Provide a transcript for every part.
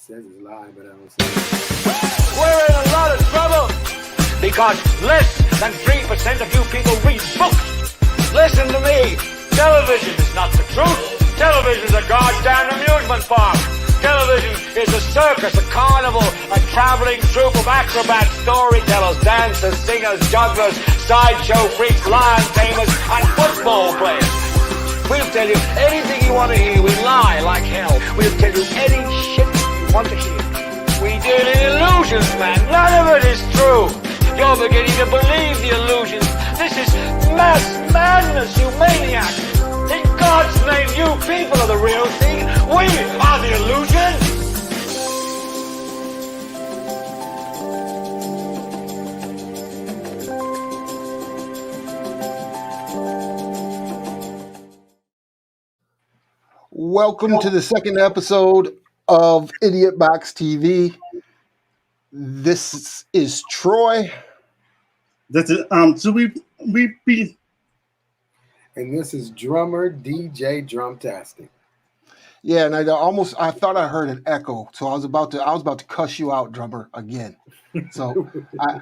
says it's live, but I don't see it. We're in a lot of trouble because less than 3% of you people read books. Listen to me. Television is not the truth. Television is a goddamn amusement park. Television is a circus, a carnival, a traveling troupe of acrobats, storytellers, dancers, singers, jugglers, sideshow freaks, lion tamers, and football players. We'll tell you anything you want to hear. We lie like hell. We'll tell you any shit you want to hear. We deal in illusions, man. None of it is true. You're beginning to believe the illusions. This is mass madness, you maniac. In God's name, you people are the real thing. We are the illusion. Welcome to the second episode of Idiotbox TV. This is Troy. This is we And this is drummer DJ Drumtastic. Yeah, and I thought I heard an echo, so I was about to cuss you out, drummer, again. So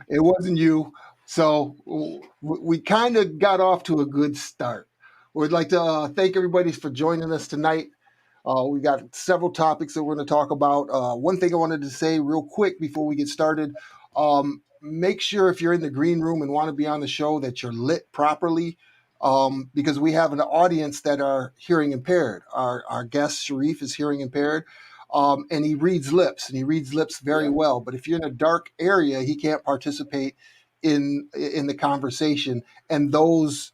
it wasn't you. So we kind of got off to a good start. We'd like to thank everybody for joining us tonight. We got several topics that we're going to talk about. One thing I wanted to say real quick before we get started, make sure if you're in the green room and want to be on the show that you're lit properly, because we have an audience that are hearing impaired. Our guest, Sharif, is hearing impaired, and he reads lips, very well. But if you're in a dark area, he can't participate in the conversation. And those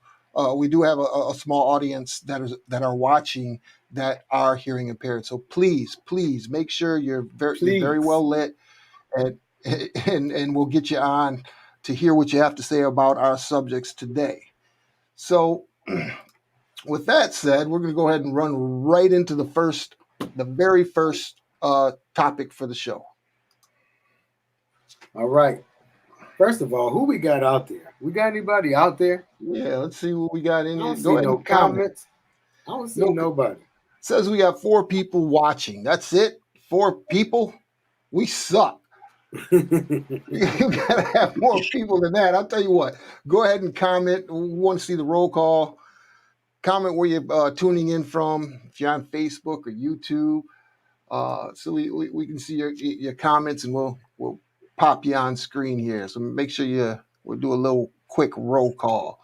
we do have a small audience that are watching that are hearing impaired. So please make sure you're very well lit, and we'll get you on to hear what you have to say about our subjects today. So with that said, we're going to go ahead and run right into the very first topic for the show. All right. First of all, who we got out there? We got anybody out there? Yeah, let's see what we got in here. I don't see no comments. I don't see nobody. It says we got 4 people watching. That's it? 4 people? We suck. You gotta have more people than that. I'll tell you what. Go ahead and comment. We want to see the roll call. Comment where you're tuning in from. If you're on Facebook or YouTube, so we can see your comments, and we'll pop you on screen here. So make sure we'll do a little quick roll call.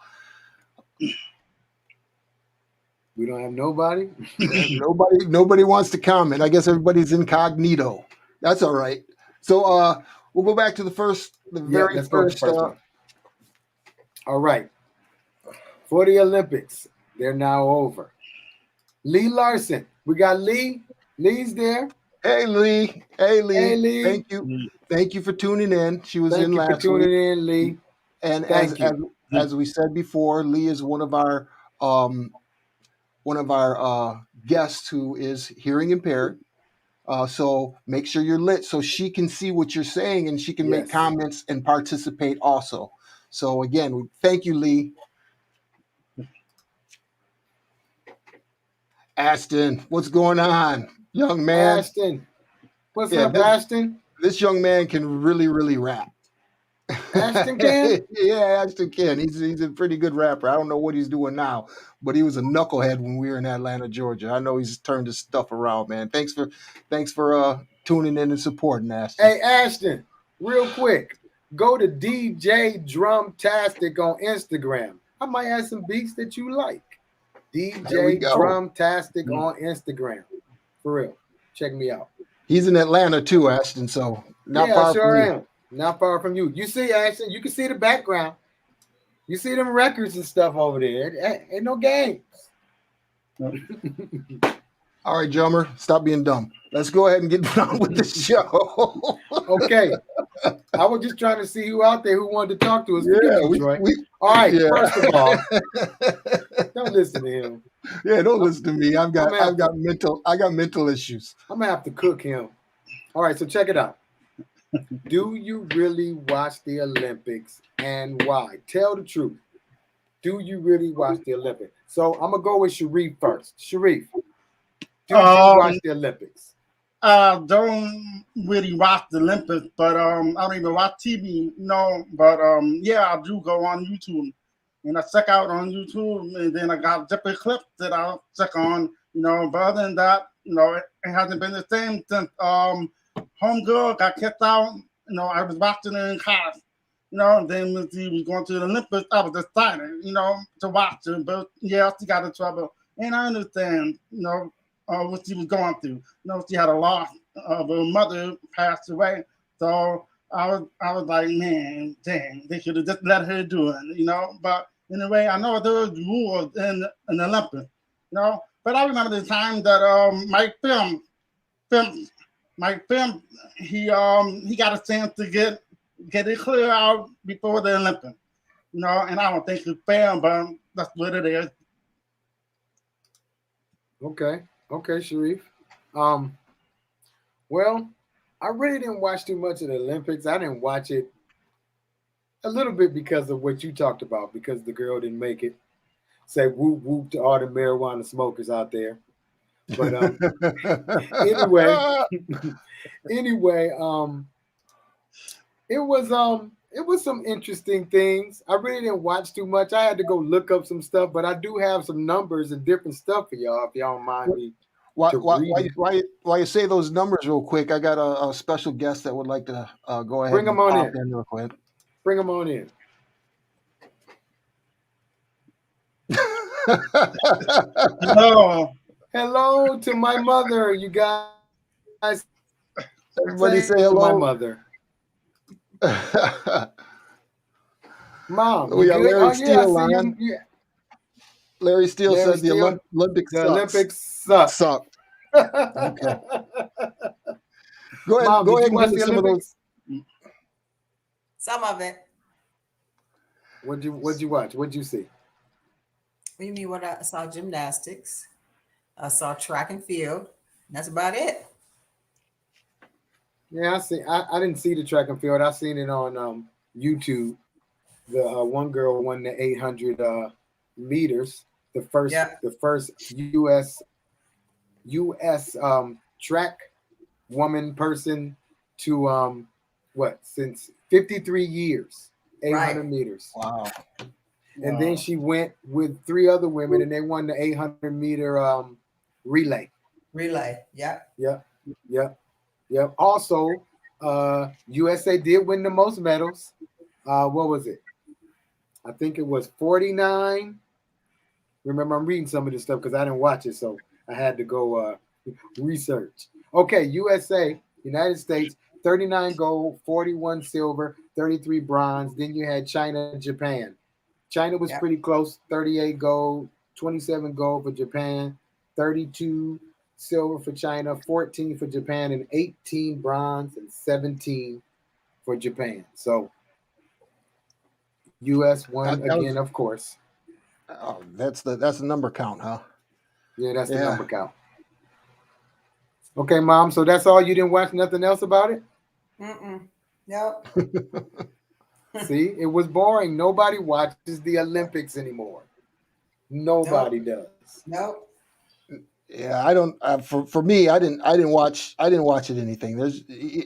We don't have nobody. Nobody wants to comment. I guess everybody's incognito. That's all right. So we'll go back to the very first one. All right. For the Olympics, they're now over. Lee Larson. We got Lee. Lee's there. Hey, Lee. Thank you. Thank you for tuning in. She was in last week. Thank you for tuning in, Lee. And as we said before, Lee is one of our guests who is hearing impaired. So make sure you're lit so she can see what you're saying and she can make comments and participate also. So again, thank you, Lee. Ashton, what's going on, young man? Ashton, what's up, Ashton? This young man can really, really rap. Ashton can? Yeah, Ashton can. He's a pretty good rapper. I don't know what he's doing now, but he was a knucklehead when we were in Atlanta, Georgia. I know he's turned his stuff around, man. Thanks for tuning in and supporting, Ashton. Hey, Ashton, real quick, go to DJ Drumtastic on Instagram. I might have some beats that you like. DJ Drumtastic on Instagram. For real. Check me out. He's in Atlanta too, Ashton, so not far from you. Am. Not far from you. You see, Ashton, you can see the background. You see them records and stuff over there. Ain't no games. All right, drummer, stop being dumb. Let's go ahead and get on with the show. Okay. I was just trying to see who out there who wanted to talk to us. All right, first of all, don't listen to him. Yeah, don't listen to me. I got mental issues. I'm gonna have to cook him. All right, so check it out. Do you really watch the Olympics and why? Tell the truth. Do you really watch the Olympics? So I'm gonna go with Sharif first. Sharif, do you watch the Olympics? don't really watch the Olympics, but I don't even watch TV, But yeah, I do go on YouTube and I check out on YouTube, and then I got different clips that I'll check on, But other than that, it hasn't been the same since Homegirl got kicked out. I was watching it in class. Then when he was going to the Olympics, I was excited, to watch it. But yeah, she got in trouble, and I understand, what she was going through. She had a loss of her mother passed away, so I was like, man, dang, they should have just let her do it, But anyway, I know there was rules in the Olympics, But I remember the time that Mike Film, he got a chance to get it clear out before the Olympics, And I don't think it's fair, but that's what it is. Okay, Sharif. Well, I really didn't watch too much of the Olympics. I didn't watch it a little bit because of what you talked about, because the girl didn't make it. Say whoop whoop to all the marijuana smokers out there. But anyway, it was some interesting things. I really didn't watch too much. I had to go look up some stuff, but I do have some numbers and different stuff for y'all if y'all don't mind me. While you say those numbers real quick, I got a special guest that would like to go ahead. Bring them on in real quick. Bring them on in. Hello to my mother, you guys. Everybody say hello to my mother. Mom, we got Larry Steele. Larry Steele said the Olympics suck. Okay. Go ahead. Mom, go ahead and watch give me some Olympics? of those. Some of it. What'd you watch? What'd you see? What do you mean? What I saw gymnastics. I saw track and field. That's about it. Yeah, I didn't see the track and field. I seen it on YouTube. The one girl won the 800 meters. The first U.S. Track woman person to since 53 years, 800 meters. Wow. And then she went with 3 other women, and they won the 800-meter relay. Yep. Also, USA did win the most medals. What was it? I think it was 49. Remember, I'm reading some of this stuff because I didn't watch it, so I had to go research. Okay, USA, United States, 39 gold, 41 silver, 33 bronze. Then you had China and Japan. China was pretty close, 38 gold, 27 gold for Japan, 32 silver for China, 14 for Japan, and 18 bronze and 17 for Japan. So U.S. won again, of course. Oh, that's the number count, huh? Yeah, that's the number count. Okay, Mom. So that's all. You didn't watch nothing else about it? Nope. See, it was boring. Nobody watches the Olympics anymore. Nobody does. Nope. Yeah, I don't. For me, I didn't watch it anything. There's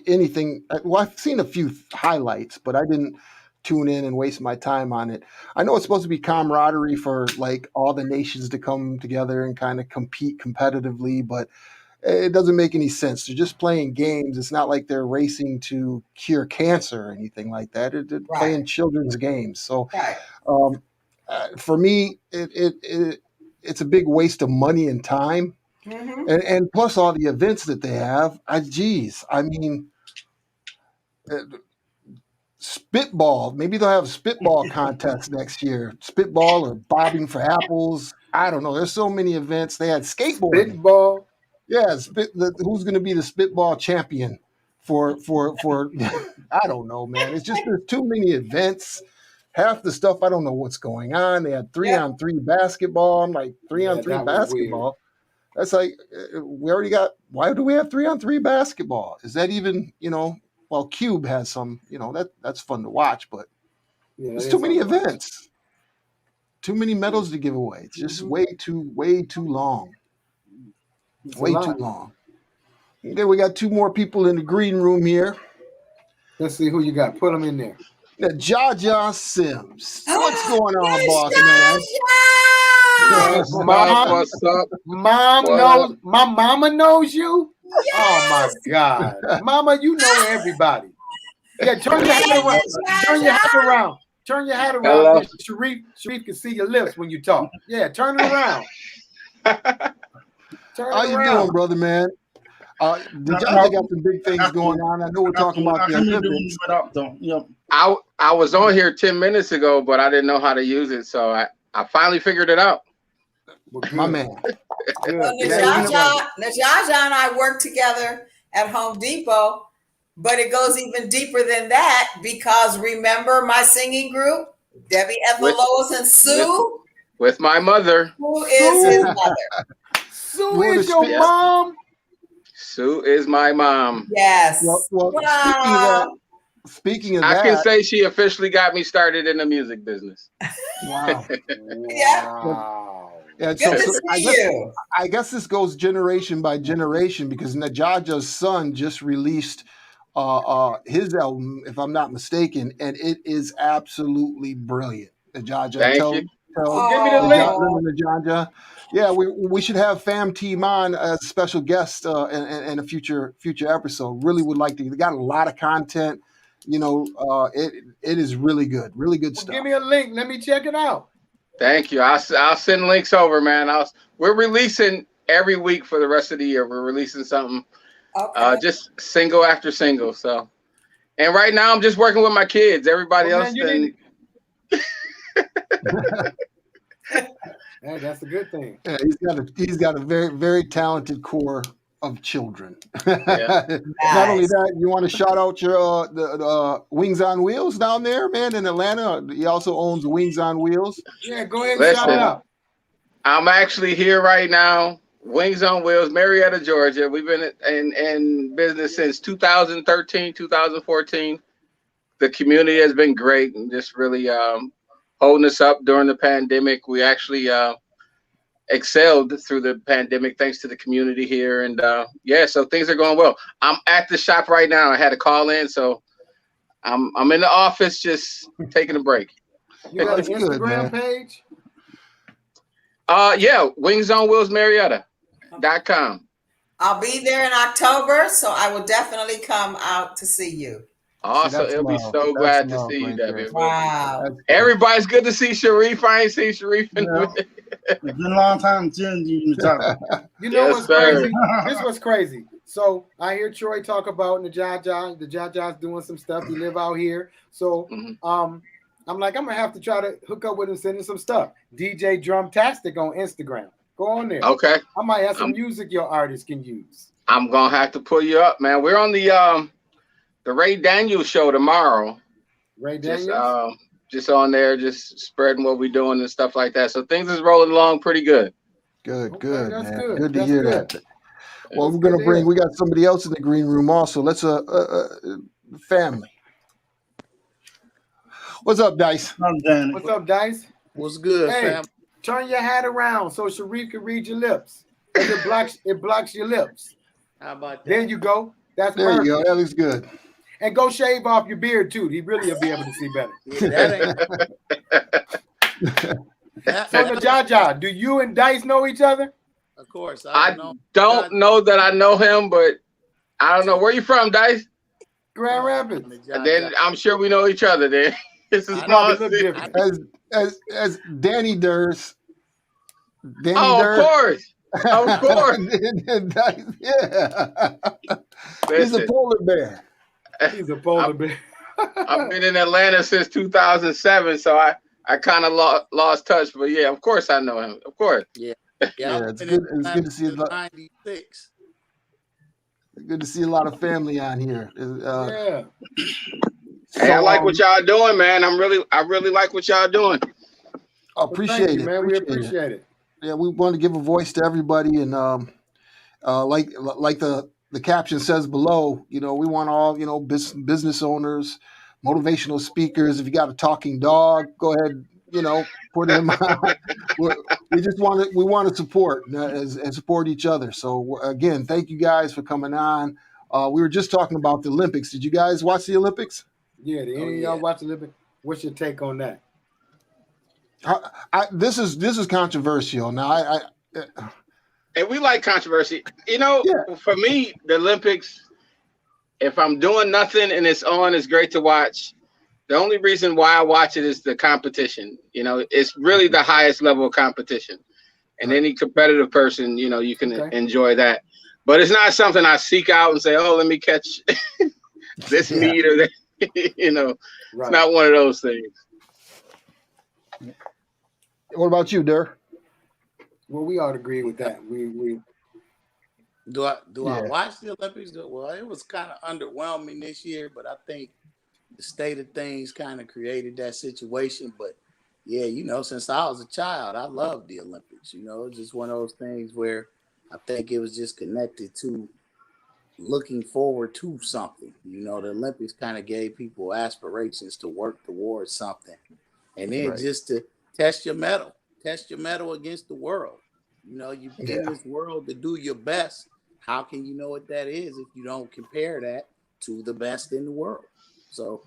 anything. Well, I've seen a few highlights, but I didn't tune in and waste my time on it. I know it's supposed to be camaraderie for like all the nations to come together and kind of compete competitively, but it doesn't make any sense. They're just playing games. It's not like they're racing to cure cancer or anything like that. They're playing children's games. So for me, it's a big waste of money and time. Mm-hmm. And plus all the events that they have. I mean, spitball. Maybe they'll have a spitball contest next year. Spitball or bobbing for apples. I don't know. There's so many events. They had skateboarding. Spitball. Yeah, who's going to be the spitball champion for I don't know, man. It's just there's too many events. Half the stuff I don't know what's going on. They had 3-on-3 basketball. I'm like 3-on-3 basketball. That's like we already got. Why do we have 3-on-3 basketball? Is that even Well, Cube has some. That's fun to watch, but there's too many events. Too many medals to give away. It's just way too long. Way too long. Okay, we got 2 more people in the green room here. Let's see who you got. Put them in there. Now, Jaja Sims. What's going on, boss man? What's up? What's up? Mom What knows. up? My mama knows you. Yes. Oh my God, Mama, you know everybody. Yeah, turn your hat around. Turn your hat around. Turn your hat around. Hello. Sharif can see your lips when you talk. Yeah, turn it around. Turn How it you around. doing, brother man? The Jaja got some big things going on. I know we're talking about the Olympics. I was on here 10 minutes ago, but I didn't know how to use it, so I finally figured it out. Well, My man. Well, Najaja and I work together at Home Depot, but it goes even deeper than that because remember my singing group, Debbie, Ethel, Lois, and Sue? With my mother. Who is his mother? Sue is your mom? Sue is my mom. Yes. Well, Wow. speaking of I that, can say she officially got me started in the music business. wow. Wow. Yeah, Good to see you. I guess this goes generation by generation because Najaja's son just released his album, if I'm not mistaken, and it is absolutely brilliant. Najaja, Thank tell you. Give me the link. Najaja. Yeah, we should have Fam Team on as a special guest in a future episode. Really would like to. They got a lot of content. You know, it is really good stuff. Give me a link. Let me check it out. Thank you. I'll send links over, man. We're releasing every week for the rest of the year. We're releasing something, just single after single. So, and right now I'm just working with my kids. Everybody else. Hey, that's a good thing. Yeah, he's got a very, very talented core of children. Yeah. Not only that, you want to shout out your the Wings on Wheels down there, man, in Atlanta. He also owns Wings on Wheels. Yeah, go ahead and shout it out. I'm actually here right now. Wings on Wheels, Marietta, Georgia. We've been in business since 2013, 2014. The community has been great and just really holding us up during the pandemic. We actually excelled through the pandemic thanks to the community here. And so things are going well. I'm at the shop right now. I had a call in, so I'm in the office just taking a break. You got an Instagram page? Yeah, Wings on Wheels Marietta.com. I'll be there in October, so I will definitely come out to see you. Awesome. It'll be so glad to see you, Debbie. Wow. Everybody's good to see Sharif. I ain't seen Sharif in It's been a long time seeing you. You know what's crazy? This was crazy. So I hear Troy talk about the Jaja's doing some stuff. He live out here. So I'm like, I'm gonna have to try to hook up with him, send him some stuff. DJ Drumtastic on Instagram. Go on there. Okay. I might have some music your artists can use. I'm gonna have to pull you up, man. We're on the Ray Daniels show tomorrow. Ray Daniels? Just on there, just spreading what we're doing and stuff like that. So things is rolling along pretty good. Good, that's man. good. Good to That's hear good. that. Well, we're gonna bring. We got somebody else in the green room also. Let's family. What's up, Dice? What's up, Dice? What's good, Hey, fam? turn your hat around so Sharif can read your lips. It blocks your lips. How about that? There you go. That's There perfect. you go. That looks good. And go shave off your beard too. He really will be able to see better. Yeah, that So Jaja, do you and Dice know each other? of course. I don't know that I know him, but I don't know. Where you from, Dice? Grand Rapids. And then I'm sure we know each other then. This is Probably look different. As Danny Durs. Danny of course. Of course. Yeah. He's a polar bear. He's a polar bear. I've been in Atlanta since 2007, so I kind of lost touch. But yeah, of course I know him. Of course. Yeah, It's good to see a lot. 96. Good to see a lot of family on here. Yeah. Hey, I like what y'all doing, man. I really like what y'all doing. Appreciate it, man. We appreciate it. Yeah, we want to give a voice to everybody, and like the caption says below, you know, we want all, you know, business owners, motivational speakers. If you got a talking dog, go ahead, put in my. We just want to support and support each other. So again, thank you guys for coming on. We were just talking about the Olympics. Did you guys watch the Olympics? Yeah, did any of y'all watch the Olympics? What's your take on that? This is controversial. Now, and we like controversy. For me, the Olympics, if I'm doing nothing and it's on, it's great to watch. The only reason why I watch it is the competition. It's really the highest level of competition. And any competitive person, you can enjoy that. But it's not something I seek out and say, oh, let me catch this meet or that. It's not one of those things. What about you, Der? Well, we all agree with that. We Do I watch the Olympics? Well, it was kind of underwhelming this year, but I think the state of things kind of created that situation. But yeah, since I was a child, I loved the Olympics. It's just one of those things where I think it was just connected to looking forward to something. The Olympics kind of gave people aspirations to work towards something. And then just to test your mettle against the world. You in this world to do your best. How can you know what that is if you don't compare that to the best in the world? So,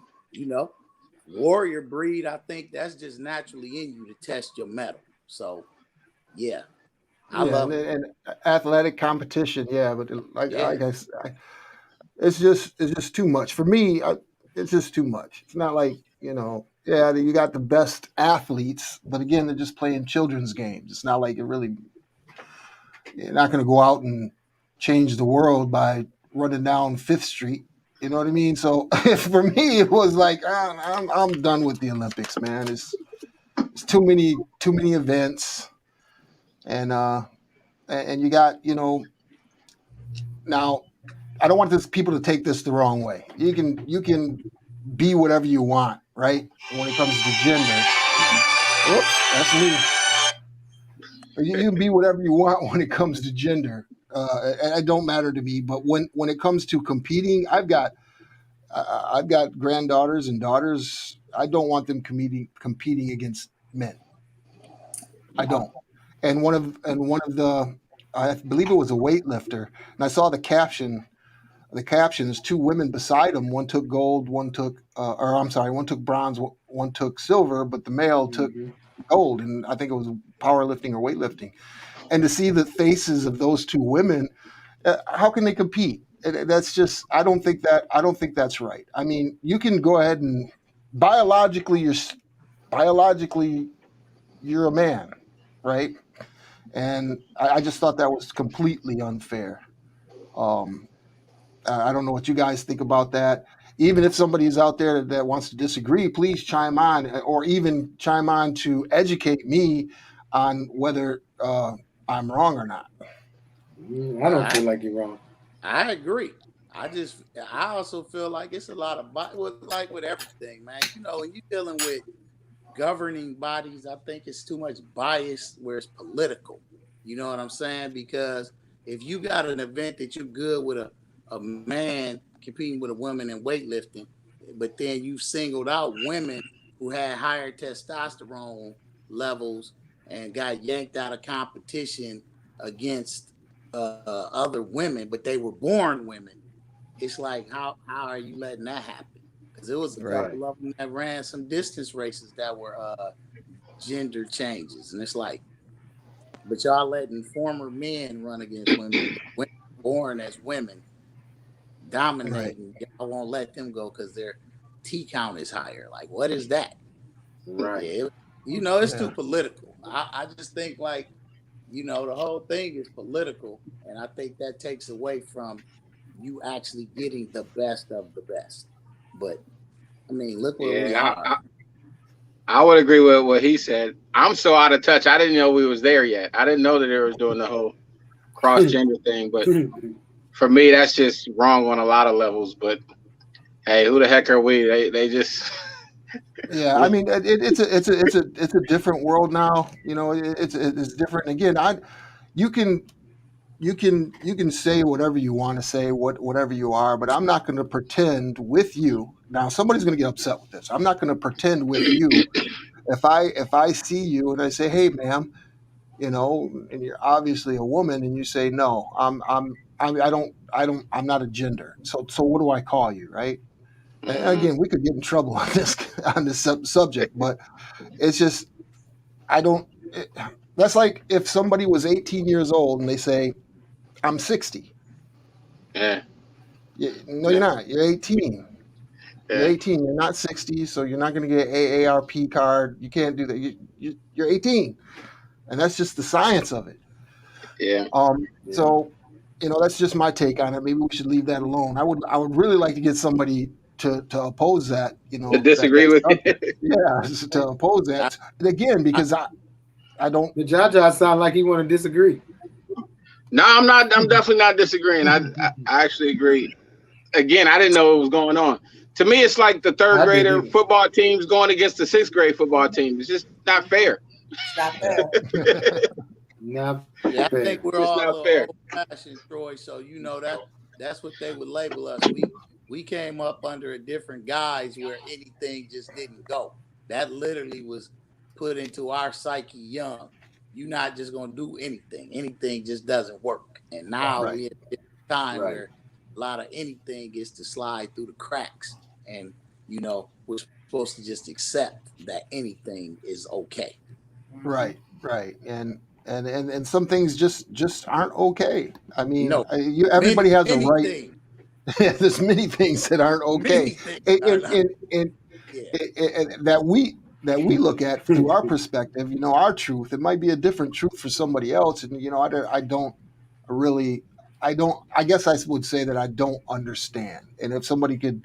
warrior breed, I think that's just naturally in you to test your mettle. So, I love it. And athletic competition, but I guess it's just too much for me. It's just too much. It's not like you got the best athletes, but again, they're just playing children's games. It's not like you're not going to go out and change the world by running down Fifth Street. You know what I mean? So for me, it was like I'm done with the Olympics, man. It's too many events, and you got now. I don't want people to take this the wrong way. You can be whatever you want, right? When it comes to gender. Oops, that's me. You can be whatever you want when it comes to gender. It don't matter to me. But when it comes to competing, I've got granddaughters and daughters. I don't want them competing against men. I don't. And one of the, I believe it was a weightlifter, and I saw the caption. The caption is two women beside him. One took gold, one took bronze, one took silver, but the male took gold. And I think it was powerlifting or weightlifting. And to see the faces of those two women, how can they compete? That's just, I don't think that's right. I mean, you can go ahead and biologically you're a man, right? And I just thought that was completely unfair. I don't know what you guys think about that. Even if somebody is out there that wants to disagree, please chime on, or even chime on to educate me on whether I'm wrong or not. I don't feel like you're wrong. I agree. I also feel like it's a lot of with everything, man. When you're dealing with governing bodies, I think it's too much bias where it's political. You know what I'm saying? Because if you got an event that you're good with a man competing with a woman in weightlifting, but then you singled out women who had higher testosterone levels and got yanked out of competition against other women, but they were born women. It's like, how are you letting that happen? Because it was a couple of them that ran some distance races that were gender changes, and it's like, but y'all letting former men run against women born as women. Dominating, y'all won't let them go because their T count is higher. Like, what is that? Right. It's too political. I just think the whole thing is political, and I think that takes away from you actually getting the best of the best. But I mean, look where we are. I would agree with what he said. I'm so out of touch. I didn't know we was there yet. I didn't know that they was doing the whole cross-gender thing, but for me, that's just wrong on a lot of levels. But hey, who the heck are we? They just I mean, it's a different world now. It's different. Again, you can say whatever you want to say, whatever you are, but I'm not going to pretend with you. Now, somebody's going to get upset with this. I'm not going to pretend with you if I see you and I say, hey, ma'am, and you're obviously a woman, and you say, no, I'm not a gender. So what do I call you, right? And again, we could get in trouble on this subject, but it's just I don't. That's like if somebody was 18 years old and they say, I'm 60. Yeah. No, you're not. You're 18. You're Yeah. 18. You're not 60, so you're not going to get an AARP card. You can't do that. You're 18, and that's just the science of it. Yeah. So, that's just my take on it. Maybe we should leave that alone. I would really like to get somebody to oppose that. To disagree with you. Yeah, to oppose that. And again, because I don't. The Jaja sound like he want to disagree. No, I'm not. I'm definitely not disagreeing. I actually agree. Again, I didn't know what was going on. To me, it's like the third grader football teams going against the sixth grade football team. It's just not fair. It's not fair. Not Yeah, I fair. think we're all a little old-fashioned, Troy. So that's what they would label us. We came up under a different guise where anything just didn't go. That literally was put into our psyche young. You're not just gonna do anything. Anything just doesn't work. And now we're at a time where a lot of anything gets to slide through the cracks. And we're supposed to just accept that anything is okay. Right. And some things just aren't okay. I mean, everybody has a right. There's many things that aren't okay, and that we look at through our perspective. Our truth. It might be a different truth for somebody else, and I guess I would say that I don't understand. And if somebody could,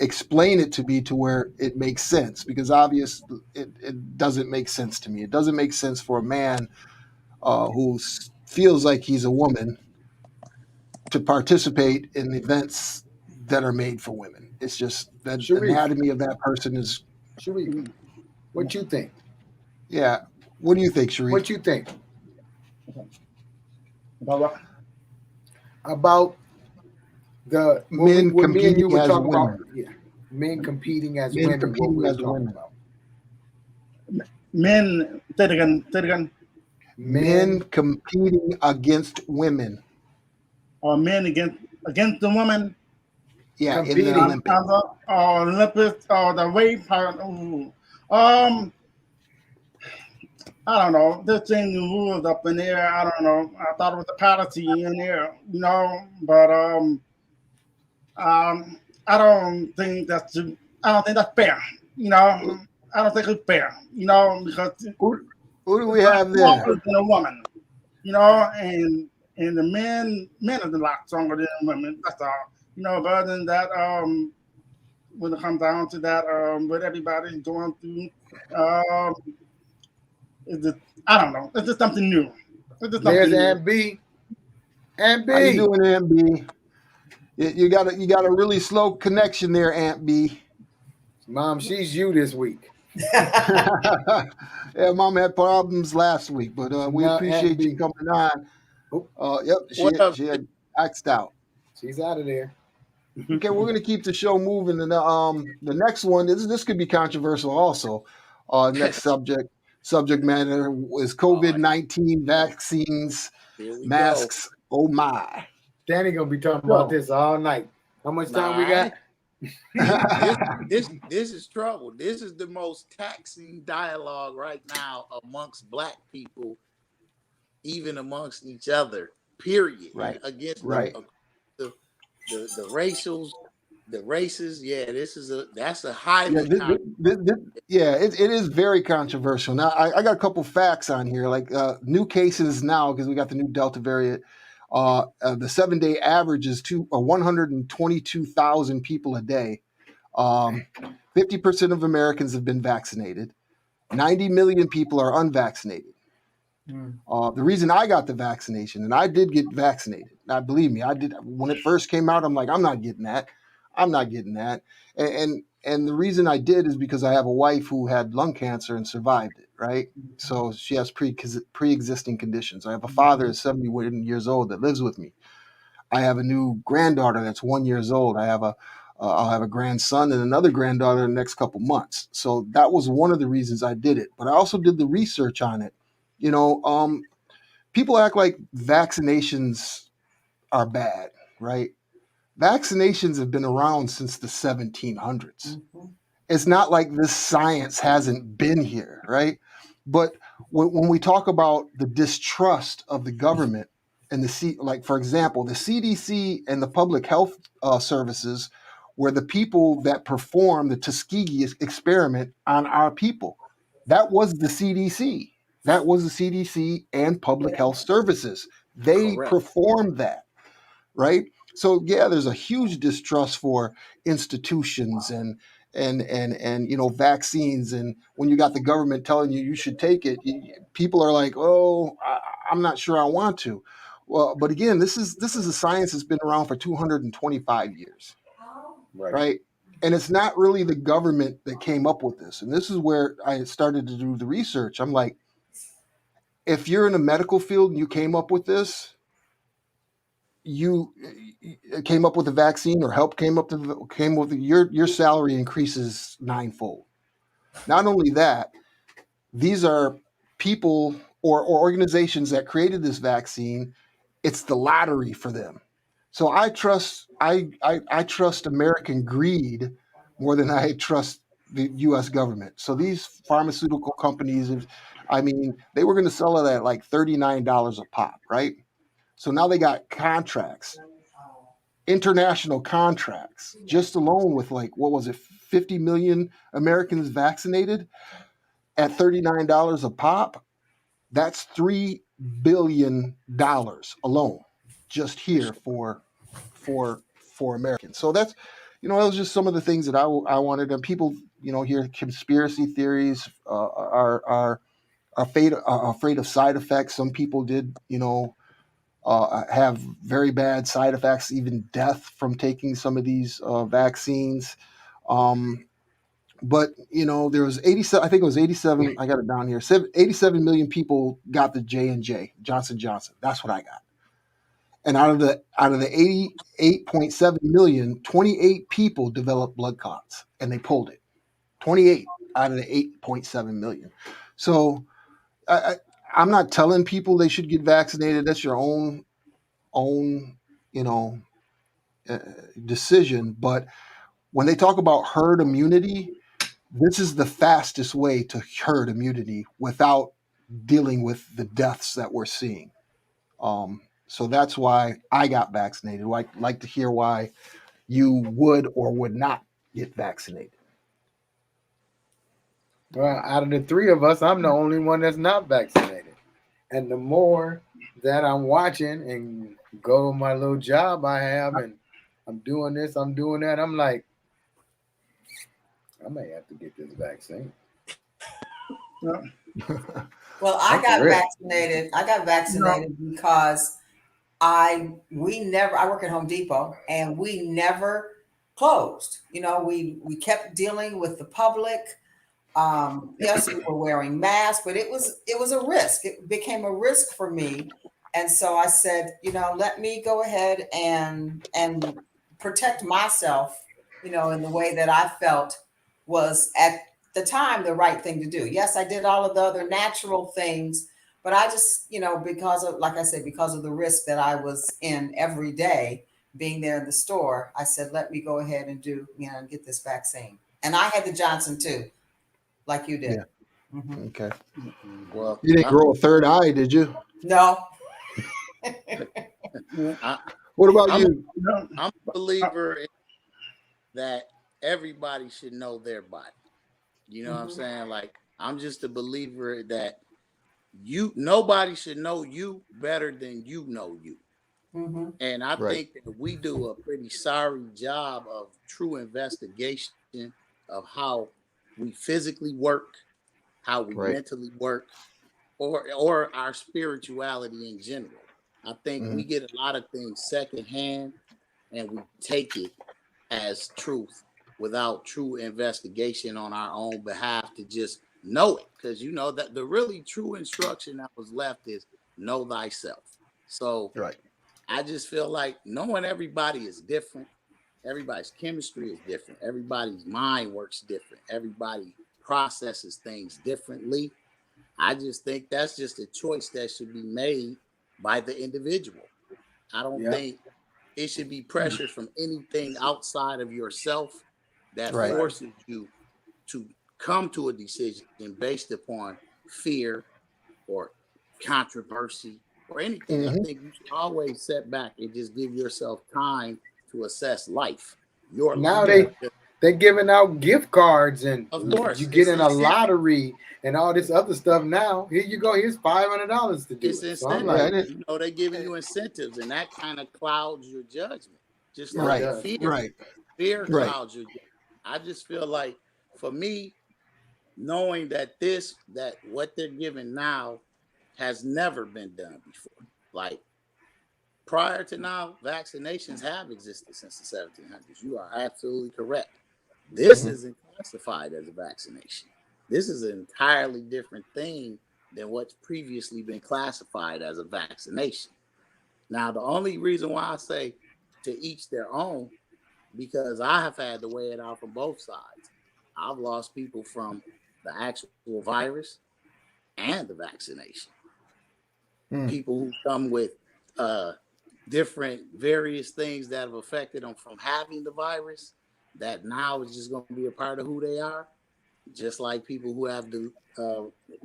explain it to me to where it makes sense, because obviously it doesn't make sense to me. It doesn't make sense for a man who feels like he's a woman to participate in events that are made for women. It's just that anatomy of that person is. Sharif, what you think? Yeah. What do you think, Sharif? What you think? About about the men what me and you were competing as talking women. about? Yeah, men competing as Men women. competing What we were as talking women. about? men, say it again. Men competing against women. Or men against the woman. Yeah, in the Competing. Olympics. Olympics or the weight part. I don't know. This thing rules up in there. I don't know. I thought it was a policy in there, but I don't think that's fair. I don't think it's fair. Because Who do we have a there? woman than a woman. And the men are a lot stronger than women. That's all. But other than that, when it comes down to that, what everybody's going through, it's just, I don't know. It's just something new. There's Aunt B. Aunt B. How you doing, Aunt B? You got a really slow connection there, Aunt B. Mom, she's you this week. Yeah, Mom had problems last week, but we No, appreciate Aunt B. you coming on. Oh. Yep, she had axed out. She's out of there. Okay, we're gonna keep the show moving, and the next one this could be controversial also. Next subject matter is COVID-19 vaccines, masks. Oh my! Danny gonna be talking about this all night. How much time we got? This is trouble. This is the most taxing dialogue right now amongst Black people, even amongst each other. Period. Right. Against the races. Yeah, that's a highly it is very controversial. Now I got a couple facts on here, like new cases now because we got the new Delta variant. The 7-day average is 122,000 people a day. 50% of Americans have been vaccinated. 90 million people are unvaccinated. The reason I got the vaccination, and I did get vaccinated. Now, believe me, I did. When it first came out, I'm like, I'm not getting that. And the reason I did is because I have a wife who had lung cancer and survived it, right? So she has pre-existing conditions. I have a father that's 71 years old that lives with me. I have a new granddaughter that's 1 year old. I have a I'll have a grandson and another granddaughter in the next couple months. So that was one of the reasons I did it. But I also did the research on it. People act like vaccinations are bad, right? Vaccinations have been around since the 1700s. It's not like this science hasn't been here, right? But when we talk about the distrust of the government and like for example, the CDC and the public health services were the people that performed the Tuskegee experiment on our people. That was the CDC. That was the CDC and public health services. They Correct. performed that, right? So yeah, there's a huge distrust for institutions and vaccines, and when you got the government telling you should take it, people are like, oh, I'm not sure I want to. Well, but again, this is a science that's been around for 225 years, right? And it's not really the government that came up with this. And this is where I started to do the research. I'm like, if you're in a medical field and you came up with this, you came up with a vaccine or help came with your salary increases ninefold. Not only that, these are people or organizations that created this vaccine. It's the lottery for them. So I trust American greed more than I trust the U.S. government. So these pharmaceutical companies, they were going to sell it at like $39 a pop, right? So now they got contracts, international contracts, just alone with like, what was it, 50 million Americans vaccinated at $39 a pop. That's $3 billion alone, just here for Americans. So that's, that was just some of the things that I wanted. And people, hear conspiracy theories, are afraid of side effects. Some people did, have very bad side effects, even death from taking some of these vaccines. But there was 87. I think it was 87. I got it down here. 87 million people got the J&J, Johnson Johnson. That's what I got. And out of the 88.7 million, 28 people developed blood clots, and they pulled it. 28 out of the 8.7 million. So I'm not telling people they should get vaccinated. That's your own decision. But when they talk about herd immunity, this is the fastest way to herd immunity without dealing with the deaths that we're seeing. So that's why I got vaccinated. I'd like to hear why you would or would not get vaccinated. Well, out of the three of us, I'm the only one that's not vaccinated. And the more that I'm watching and go to my little job I have, and I'm doing this, I'm doing that, I'm like, I may have to get this vaccine. Well, I got vaccinated. I got vaccinated because I work at Home Depot, and we never closed. We kept dealing with the public. Yes, we were wearing masks, but it was a risk. It became a risk for me. And so I said, let me go ahead and protect myself, in the way that I felt was at the time the right thing to do. Yes, I did all of the other natural things, but I just, because of, like I said, because of the risk that I was in every day being there in the store, I said, let me go ahead and get this vaccine. And I had the Johnson too, like you did. Yeah. Mm-hmm. Okay. Well, you didn't grow a third eye, did you? No. What about you? I'm a believer that everybody should know their body. You know what I'm saying? Like, I'm just a believer that nobody should know you better than you know you. Mm-hmm. And I think that we do a pretty sorry job of true investigation of how we physically work, how we mentally work, or our spirituality in general. I think we get a lot of things secondhand, and we take it as truth without true investigation on our own behalf to just know it. Because that the really true instruction that was left is know thyself. So I just feel like knowing everybody is different. Everybody's chemistry is different. Everybody's mind works different. Everybody processes things differently. I just think that's just a choice that should be made by the individual. I don't think it should be pressure from anything outside of yourself that forces you to come to a decision based upon fear or controversy or anything. I think you should always set back and just give yourself time to assess life. Your Now life. they're giving out gift cards and of course you get in a lottery and all this other stuff. Now here you go. Here's $500 to do it's it. So I'm incentive. like, You know, they're giving you incentives, and that kind of clouds your judgment. Just Right. like fear clouds your judgment. I just feel like, for me, knowing that what they're giving now has never been done before. Like, prior to now, vaccinations have existed since the 1700s. You are absolutely correct. This isn't classified as a vaccination. This is an entirely different thing than what's previously been classified as a vaccination. Now, the only reason why I say to each their own, because I have had to weigh it out from both sides. I've lost people from the actual virus and the vaccination. People who come with different various things that have affected them from having the virus, that now is just going to be a part of who they are, just like people who have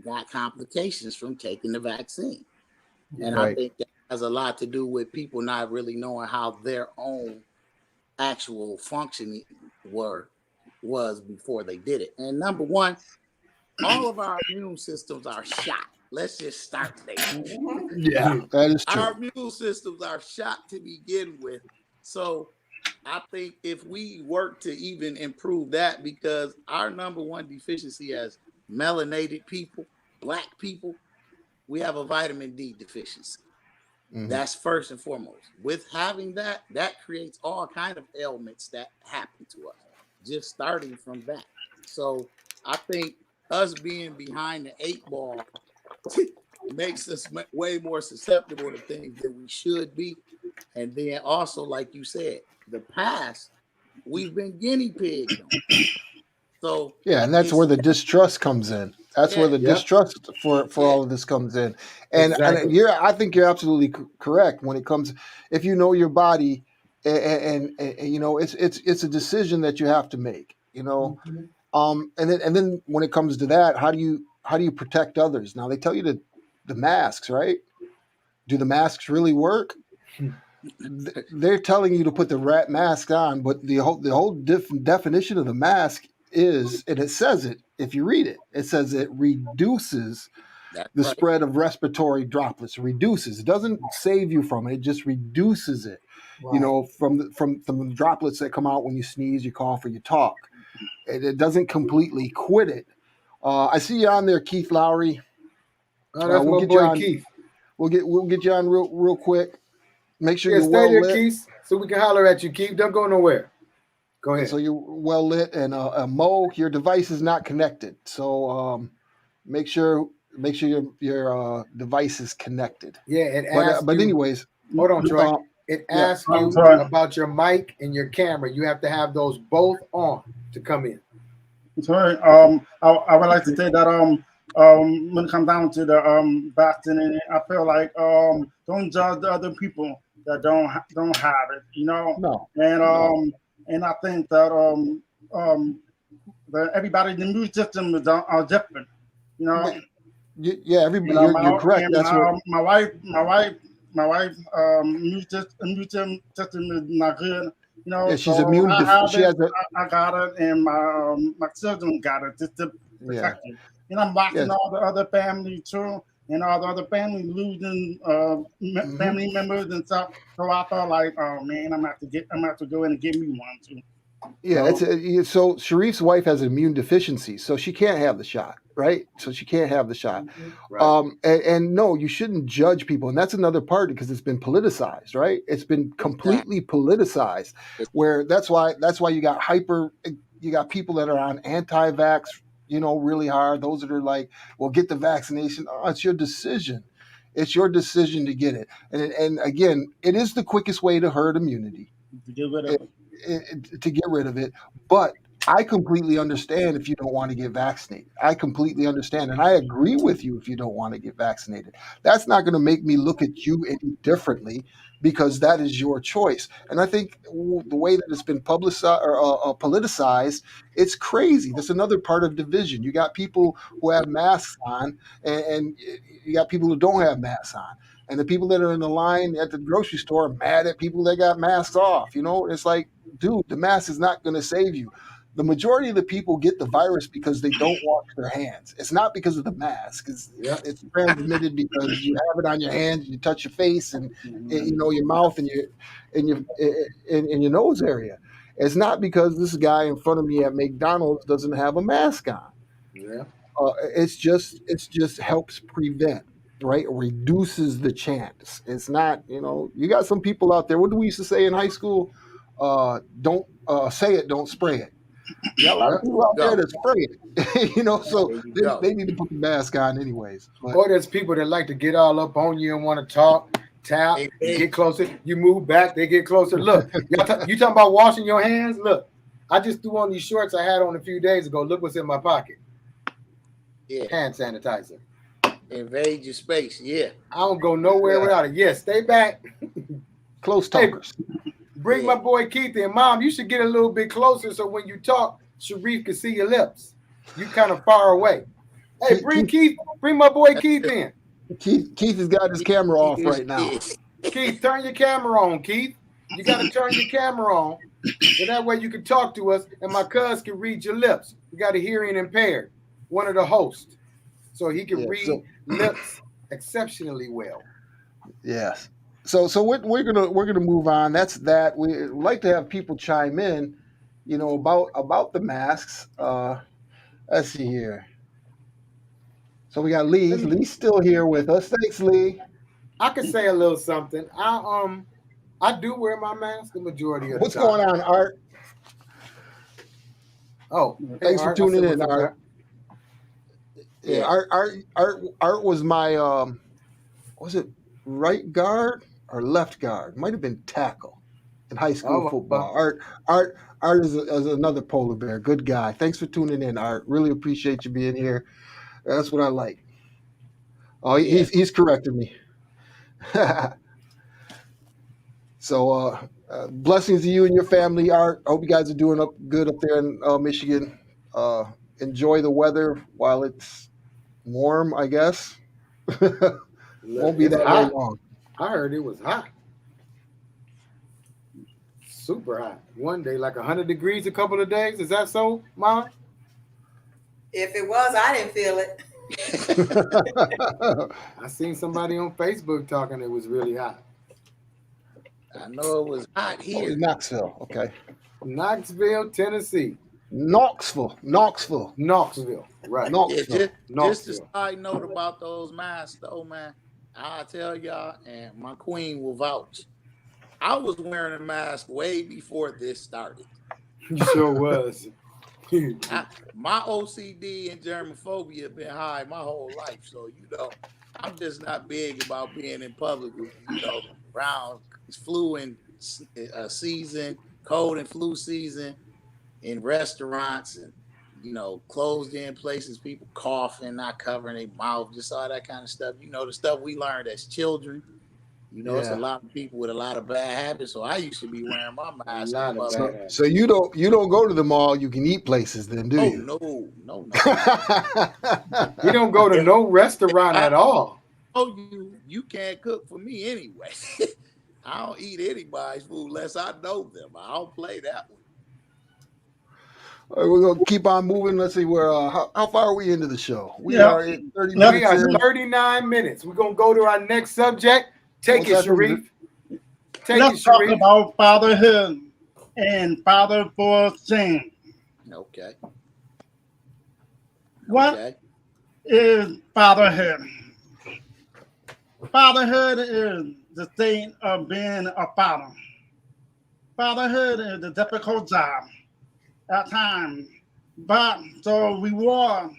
got complications from taking the vaccine. And I think that has a lot to do with people not really knowing how their own actual functioning was before they did it. And number one, all of our immune systems are shot. Let's just start there. Yeah, that is true. Our immune systems are shot to begin with. So I think if we work to even improve that, because our number one deficiency as melanated people, Black people, we have a vitamin D deficiency. That's first and foremost. With having that creates all kind of ailments that happen to us, just starting from that. So I think us being behind the 8 ball makes us way more susceptible to things than we should be. And then also, like you said, the past, we've been guinea pigs on. So yeah, and that's where the distrust comes in. That's where the distrust for all of this comes in. And I think you're absolutely correct when it comes, if you know your body, and you know it's a decision that you have to make. You know, and then when it comes to that, how do you protect others? Now they tell you the masks, right? Do the masks really work? They're telling you to put the rat mask on, but the whole definition of the mask is, and it says it, if you read it, it says it reduces the spread of respiratory droplets. Reduces. It doesn't save you from it. It just reduces it. You know, from the droplets that come out when you sneeze, you cough, or you talk. It doesn't completely quit it. I see you on there, Keith Lowry. Oh, that's my boy Keith. We'll get you on real quick. Make sure you're stay well there, lit, Keith, so we can holler at you, Keith. Don't go nowhere. Go ahead. So you're well lit, and Mo, your device is not connected. So make sure your device is connected. Yeah, it asks but you, anyways, hold on, Troy. It asks you about your mic and your camera. You have to have those both on to come in. Sorry. I would like to say that when it comes down to the vaccine, I feel like don't judge the other people that don't have it, you know. No. And I think that that everybody in the immune system are different, you know. Yeah, everybody. You're correct. That's what my wife immune system is not good. You know, yeah, she's immune. I got it, and my children got it just to protect it. And I'm watching all the other family too, and all the other family losing family members and stuff. So I felt like, oh man, I'm gonna have to go in and get me one too. Yeah, so Sharif's wife has an immune deficiency, so she can't have the shot, right? So she can't have the shot. Right. And no, you shouldn't judge people, and that's another part because it's been politicized, right? It's been completely politicized, where that's why you got people that are on anti-vax, you know, really hard. Those that are like, well, get the vaccination. Oh, it's your decision. It's your decision to get it. And again, it is the quickest way to herd immunity. to get rid of it. But I completely understand if you don't want to get vaccinated. I completely understand. And I agree with you if you don't want to get vaccinated. That's not going to make me look at you any differently because that is your choice. And I think the way that it's been publicized or politicized, it's crazy. That's another part of division. You got people who have masks on and you got people who don't have masks on. And the people that are in the line at the grocery store are mad at people that got masks off. You know, it's like, dude, the mask is not going to save you. The majority of the people get the virus because they don't wash their hands. It's not because of the mask. It's transmitted because you have it on your hands, you touch your face and you know your mouth and your nose area. It's not because this guy in front of me at McDonald's doesn't have a mask on. Yeah. It's just helps prevent, right? It reduces the chance. It's not, you know, you got some people out there. What do we used to say in high school? Don't say it, don't spray it. You got a lot of people out there that spray it, you know, so they need to put the mask on anyways. But, or there's people that like to get all up on you and want to talk, tap, get closer. You move back, they get closer. Look, you talking about washing your hands? Look, I just threw on these shorts I had on a few days ago. Look what's in my pocket. Yeah. Hand sanitizer. Invade your space. Yeah. I don't go nowhere without it. Yes, stay back. Close talkers. Hey, bring my boy Keith in. Mom, you should get a little bit closer so when you talk, Sharif can see your lips. You kind of far away. Hey, bring my boy Keith in. Keith has got his camera off right now. Keith, turn your camera on, Keith. You got to turn your camera on. So that way you can talk to us and my cuz can read your lips. You got a hearing impaired, one of the hosts. So he can read lips exceptionally well. Yes. So we're gonna move on. That's that. We like to have people chime in, you know, about the masks. Let's see here. So we got Lee. Lee's still here with us. Thanks, Lee. I can say a little something. I do wear my mask the majority of What's the time. going on, Art? Oh, thanks for tuning in, Art. Yeah, Art was my was it right guard or left guard? Might have been tackle in high school football. Art is another polar bear. Good guy. Thanks for tuning in, Art. Really appreciate you being here. That's what I like. Oh, he's corrected me. So blessings to you and your family, Art. I hope you guys are doing good up there in Michigan. Enjoy the weather while it's warm, I guess. Won't be that very long. I heard it was hot. Super hot. One day, like 100 degrees a couple of days. Is that so, Mom? If it was, I didn't feel it. I seen somebody on Facebook talking it was really hot. I know it was hot here. Knoxville. Okay. Knoxville, Tennessee. Knoxville. Right. Yeah, just a side note about those masks, though, man. I'll tell y'all, and my queen will vouch. I was wearing a mask way before this started. You sure was. My OCD and germophobia have been high my whole life, so I'm just not big about being in public with around flu and season, cold and flu season, in restaurants and closed in places, people coughing, not covering their mouth, just all that kind of stuff. The stuff we learned as children. It's a lot of people with a lot of bad habits. So I used to be wearing my mask. So you don't go to the mall. You can eat places, then, do you? No. You don't go to no restaurant at all. Oh, you can't cook for me anyway. I don't eat anybody's food unless I know them. I don't play that one. All right, we're gonna keep on moving. Let's see where how far are we into the show? We are at 30 minutes. We are 39 minutes. We're gonna go to our next subject. Take it, Sharif. Let's talk about fatherhood and father for sin. Okay. What is fatherhood? Fatherhood is the state of being a father. Fatherhood is a difficult job at times, but so reward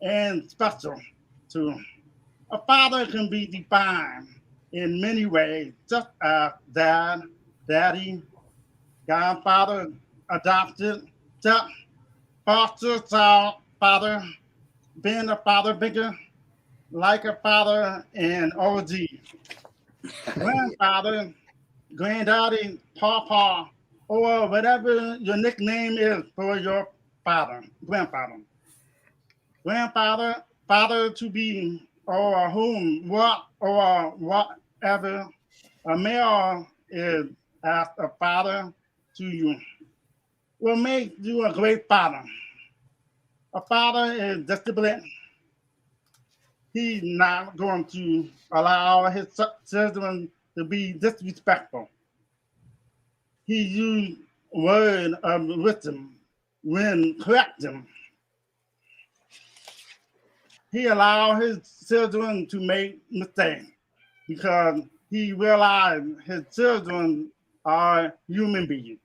and special too. A father can be defined in many ways, just as dad, daddy, godfather, adopted, step, foster child, father, being a father figure, like a father, and OG. Grandfather, granddaddy, pawpaw, or whatever your nickname is for your father, grandfather. Grandfather, father to be, or whom, what, or whatever. A male is as a father to you. Will make you a great father. A father is disciplined. He's not going to allow his children to be disrespectful. He used word of wisdom when correcting. He allowed his children to make mistakes because he realized his children are human beings.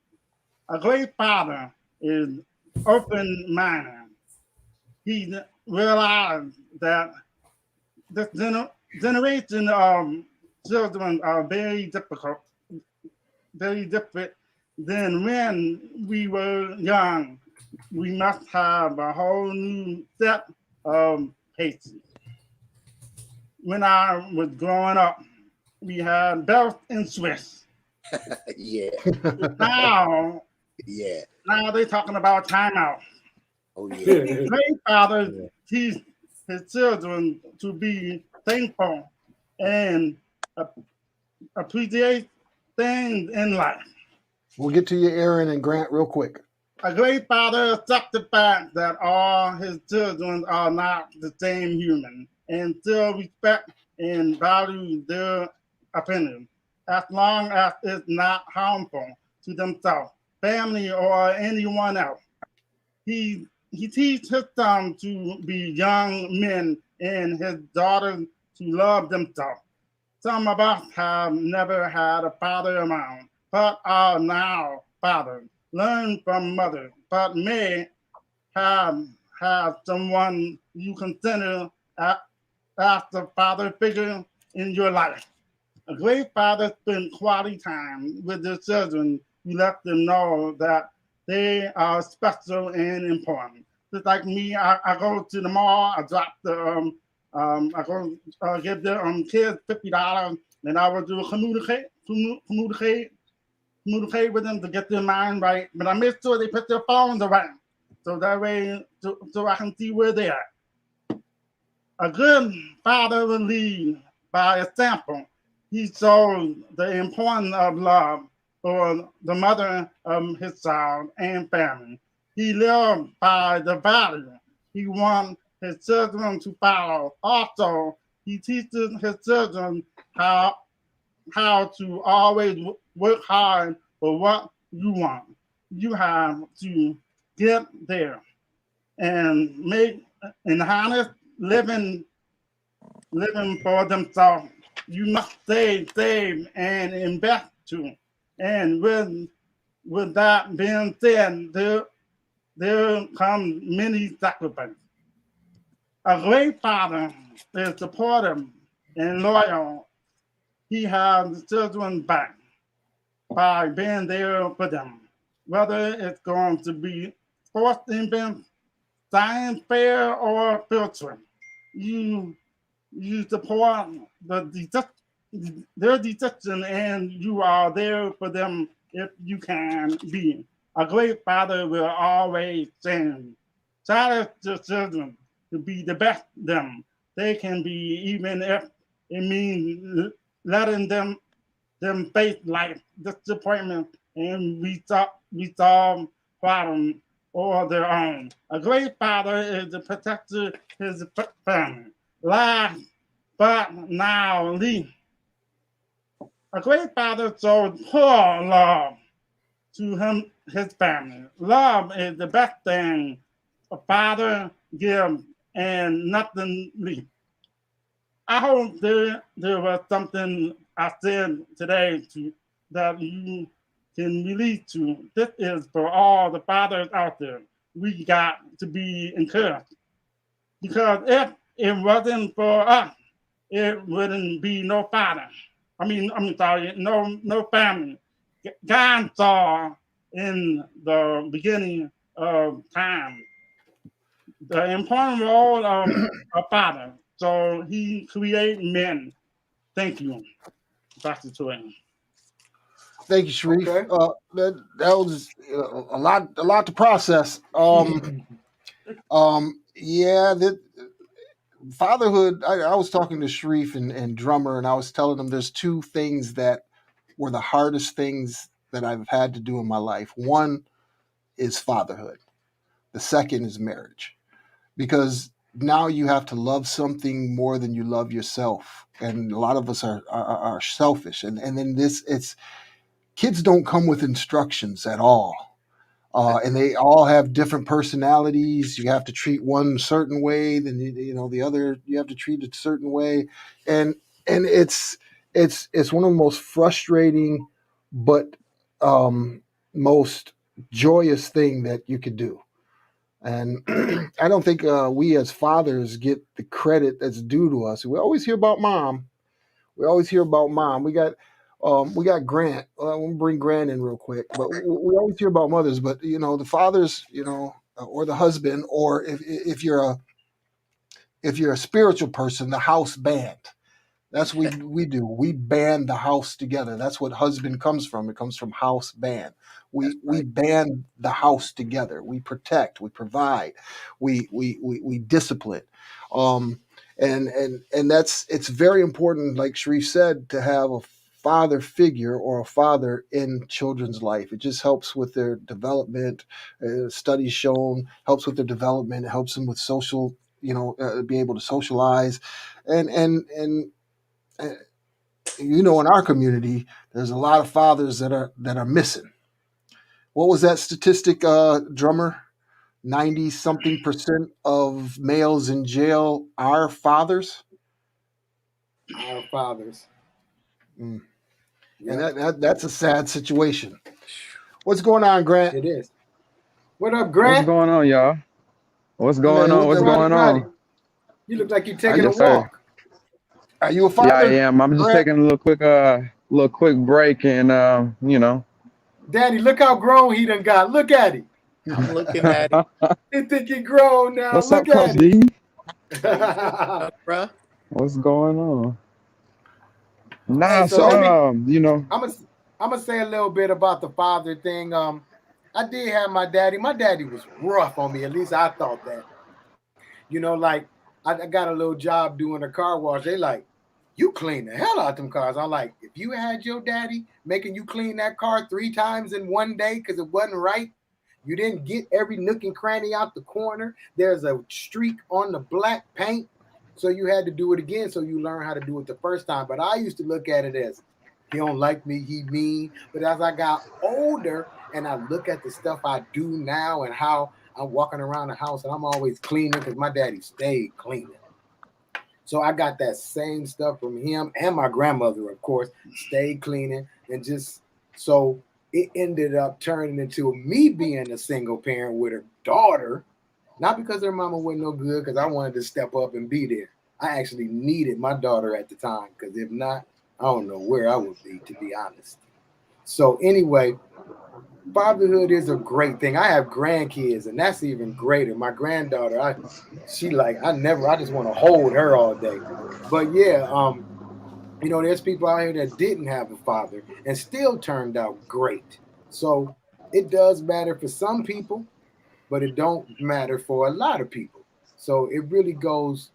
A great father is open-minded. He realized that this generation of children are very difficult, very different than when we were young. We must have a whole new set of patience. When I was growing up, we had belt and switch. Yeah. Now, Yeah. now they're talking about timeout. Oh yeah. Great fathers teach his children to be thankful and appreciate things in life. We'll get to you, Aaron and Grant, real quick. A great father accepts the fact that all his children are not the same human and still respect and value their opinion, as long as it's not harmful to themselves, family, or anyone else. He teaches his son to be young men and his daughters to love themselves. Some of us have never had a father around, but are now fathers. Learn from mothers, but may have someone you consider as the father figure in your life. A great father spends quality time with their children. You let them know that they are special and important. Just like me, I go to the mall, I drop the I go give the kids $50, and I will do a communicate with them to get their mind right. But I make sure they put their phones away, so that way, so I can see where they are. A good father will lead by example. He shows the importance of love for the mother of his child and family. He lives by the value he wants his children to follow. Also, he teaches his children how to always work hard for what you want. You have to get there and make an honest living for themselves. You must save and invest too. And with that being said, there come many sacrifices. A great father is supportive and loyal. He has the children back by being there for them. Whether it's going to be sports events, science fair, or field trip, you support their decision, and you are there for them if you can be. A great father will always send. Challenge your children to be the best them they can be, even if it means letting them face life, disappointment, and resolve problems or their own. A great father is the protector of his family. Last but not least, a great father shows poor love to his family. Love is the best thing a father gives, and nothing least. I hope there was something I said today that you can relate to. This is for all the fathers out there. We got to be encouraged, because if it wasn't for us, it wouldn't be no father. I'm sorry, no family. God saw in the beginning of time. The important role of a father. So he created men. Thank you, Dr. Twain. Thank you, Sharif. Okay. That was a lot to process. Yeah, that fatherhood. I was talking to Sharif and Drummer, and I was telling them there's two things that were the hardest things that I've had to do in my life. One is fatherhood. The second is marriage, because now you have to love something more than you love yourself, and a lot of us are selfish, and then it's kids don't come with instructions at all. And they all have different personalities. You have to treat one a certain way, then the other you have to treat it a certain way, and it's one of the most frustrating, but most joyous thing that you could do. And I don't think we as fathers get the credit that's due to us. We always hear about mom. We always hear about mom. We got Grant. We'll bring Grant in real quick. But we always hear about mothers. But the fathers, or the husband, or if you're a spiritual person, the house band. That's what we do. We band the house together. That's what husband comes from. It comes from house band. We band the house together. We protect. We provide. We discipline. And it's very important, like Sharif said, to have a father figure or a father in children's life. It just helps with their development. Studies shown helps with their development. It helps them with social, be able to socialize, and in our community, there's a lot of fathers that are missing. What was that statistic, Drummer? 90-something% of males in jail are fathers. Our fathers. Mm. Yep. And that's a sad situation. What's going on, Grant? It is. What up, Grant? What's going on, y'all? What's going on? What's going on? You look like you're taking a Yes, sir. walk. Are you a Yeah, I father? am. I'm just Grant? taking a little quick break, and Daddy, look how grown he done got. Look at him. I'm looking at it. He think he grown now. What's Look up, Coach at him. D? Bruh. What's going on? Nah, Hey, so let me. so I'm gonna say a little bit about the father thing. I did have my daddy. My daddy was rough on me. At least I thought that. Like I got a little job doing a car wash. They like, you clean the hell out them cars. I'm like, if you had your daddy making you clean that car 3 times in one day because it wasn't right, you didn't get every nook and cranny out the corner. There's a streak on the black paint, so you had to do it again. So you learn how to do it the first time. But I used to look at it as, he don't like me, he mean. But as I got older and I look at the stuff I do now and how I'm walking around the house and I'm always cleaning because my daddy stayed cleaning. So I got that same stuff from him, and my grandmother, of course, stayed cleaning. And just so it ended up turning into me being a single parent with a daughter, not because her mama wasn't no good, because I wanted to step up and be there. I actually needed my daughter at the time, because if not, I don't know where I would be, to be honest. So anyway, fatherhood is a great thing. I have grandkids, and that's even greater. My granddaughter, I just want to hold her all day. But yeah, there's people out here that didn't have a father and still turned out great. So it does matter for some people, but it don't matter for a lot of people. So it goes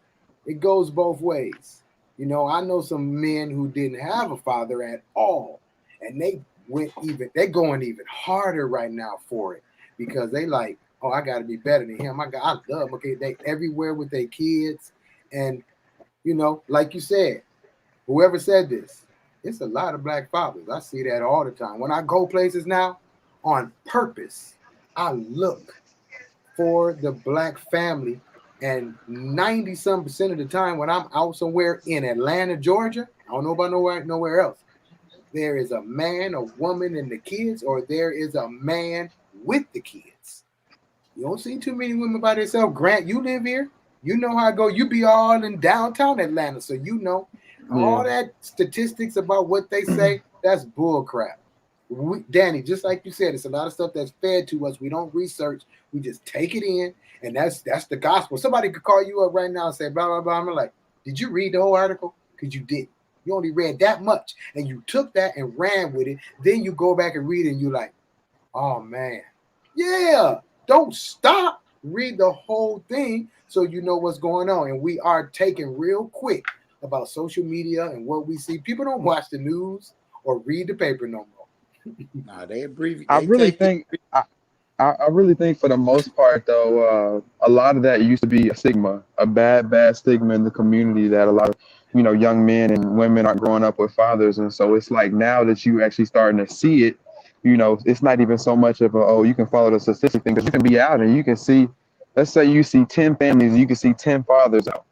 both ways. I know some men who didn't have a father at all, and they're going even harder right now for it, because they like, oh, I got to be better than him. I love them. Okay, they everywhere with their kids, and like you said, whoever said this, it's a lot of black fathers. I see that all the time. When I go places now, on purpose, I look for the black family. And 90-some% of the time when I'm out somewhere in Atlanta, Georgia, I don't know about nowhere else, there is a man, a woman, and the kids, or there is a man with the kids. You don't see too many women by themselves. Grant, you live here. You know how I go. You be all in downtown Atlanta, so all that statistics about what they say, that's bull crap. Danny, just like you said, it's a lot of stuff that's fed to us. We don't research. We just take it in, and that's the gospel. Somebody could call you up right now and say, blah, blah, blah. I'm like, did you read the whole article? Because you didn't. You only read that much, and you took that and ran with it. Then you go back and read it, and you're like, oh, man. Yeah, don't stop. Read the whole thing so you know what's going on. And we are taking real quick about social media and what we see. People don't watch the news or read the paper no more. Nah, they abbreviate. I really think I really think for the most part though, a lot of that used to be a stigma, a bad stigma in the community that a lot of young men and women aren't growing up with fathers, and so it's like now that you actually starting to see it, it's not even so much of you can follow the statistic thing, because you can be out and you can see, let's say you see 10 families, you can see 10 fathers out.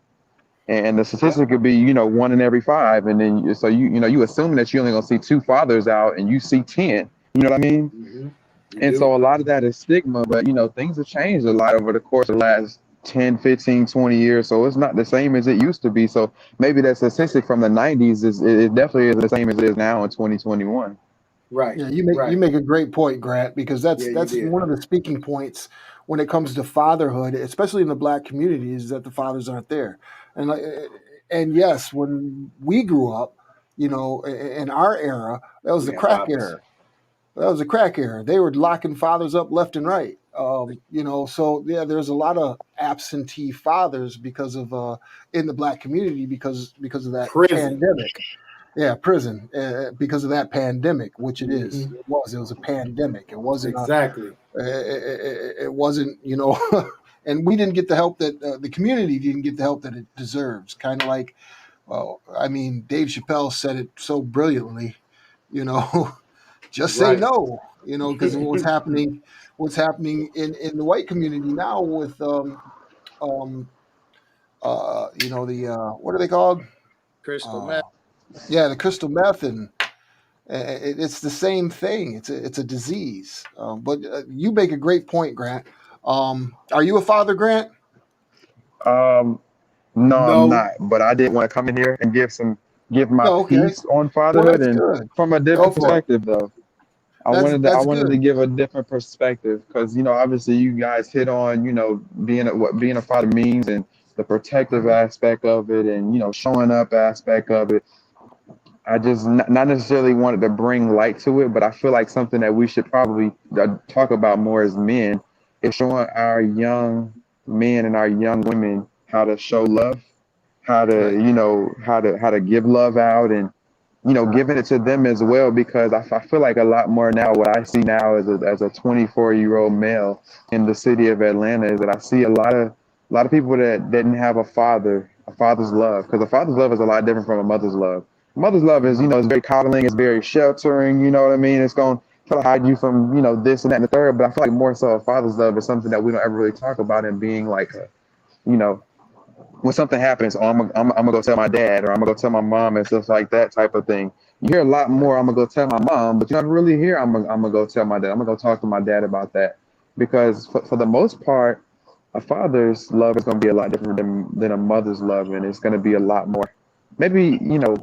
And the statistic could be, 1 in every 5. And then, you assume that you only going to see 2 fathers out and you see 10. You know what I mean? Mm-hmm. And so a lot of that is stigma, but, things have changed a lot over the course of the last 10, 15, 20 years. So it's not the same as it used to be. So maybe that statistic from the 90s it definitely is the same as it is now in 2021. Right. Yeah, you make a great point, Grant, because that's one of the speaking points when it comes to fatherhood, especially in the Black community, is that the fathers aren't there. And yes, when we grew up, in our era, that was the crack era. That was a crack era. They were locking fathers up left and right. So yeah, there's a lot of absentee fathers because of in the Black community because of that pandemic. Yeah, prison because of that pandemic, which it is. Mm-hmm. It was a pandemic. It wasn't exactly. It wasn't, and we didn't get the help that the community didn't get the help that it deserves. Kind of like, Dave Chappelle said it so brilliantly, just say no, because of what's happening in the white community now with what are they called? Crystal meth. Yeah, the crystal meth, and it's the same thing. It's a disease. But you make a great point, Grant. Are you a father, Grant? No, I'm not. But I did want to come in here and give my piece on fatherhood, and from a different perspective, though. I wanted to give a different perspective because obviously you guys hit on what being a father means and the protective aspect of it, and showing up aspect of it. I just not necessarily wanted to bring light to it, but I feel like something that we should probably talk about more as men is showing our young men and our young women how to show love, how to how to give love out, and giving it to them as well, because I feel like a lot more now, what I see now as a 24-year-old male in the city of Atlanta, is that I see a lot of people that didn't have a father's love, because a father's love is a lot different from a mother's love. Mother's love is, it's very coddling, it's very sheltering, you know what I mean? It's going to try to hide you from, this and that and the third. But I feel like more so a father's love is something that we don't ever really talk about, and being like, when something happens, I'm gonna go tell my dad, or I'm gonna go tell my mom, and stuff like that type of thing. You hear a lot more, I'm gonna go tell my mom, but you never really hear, I'm gonna go tell my dad. I'm gonna go talk to my dad about that, because for the most part, a father's love is gonna be a lot different than a mother's love, and it's gonna be a lot more. Maybe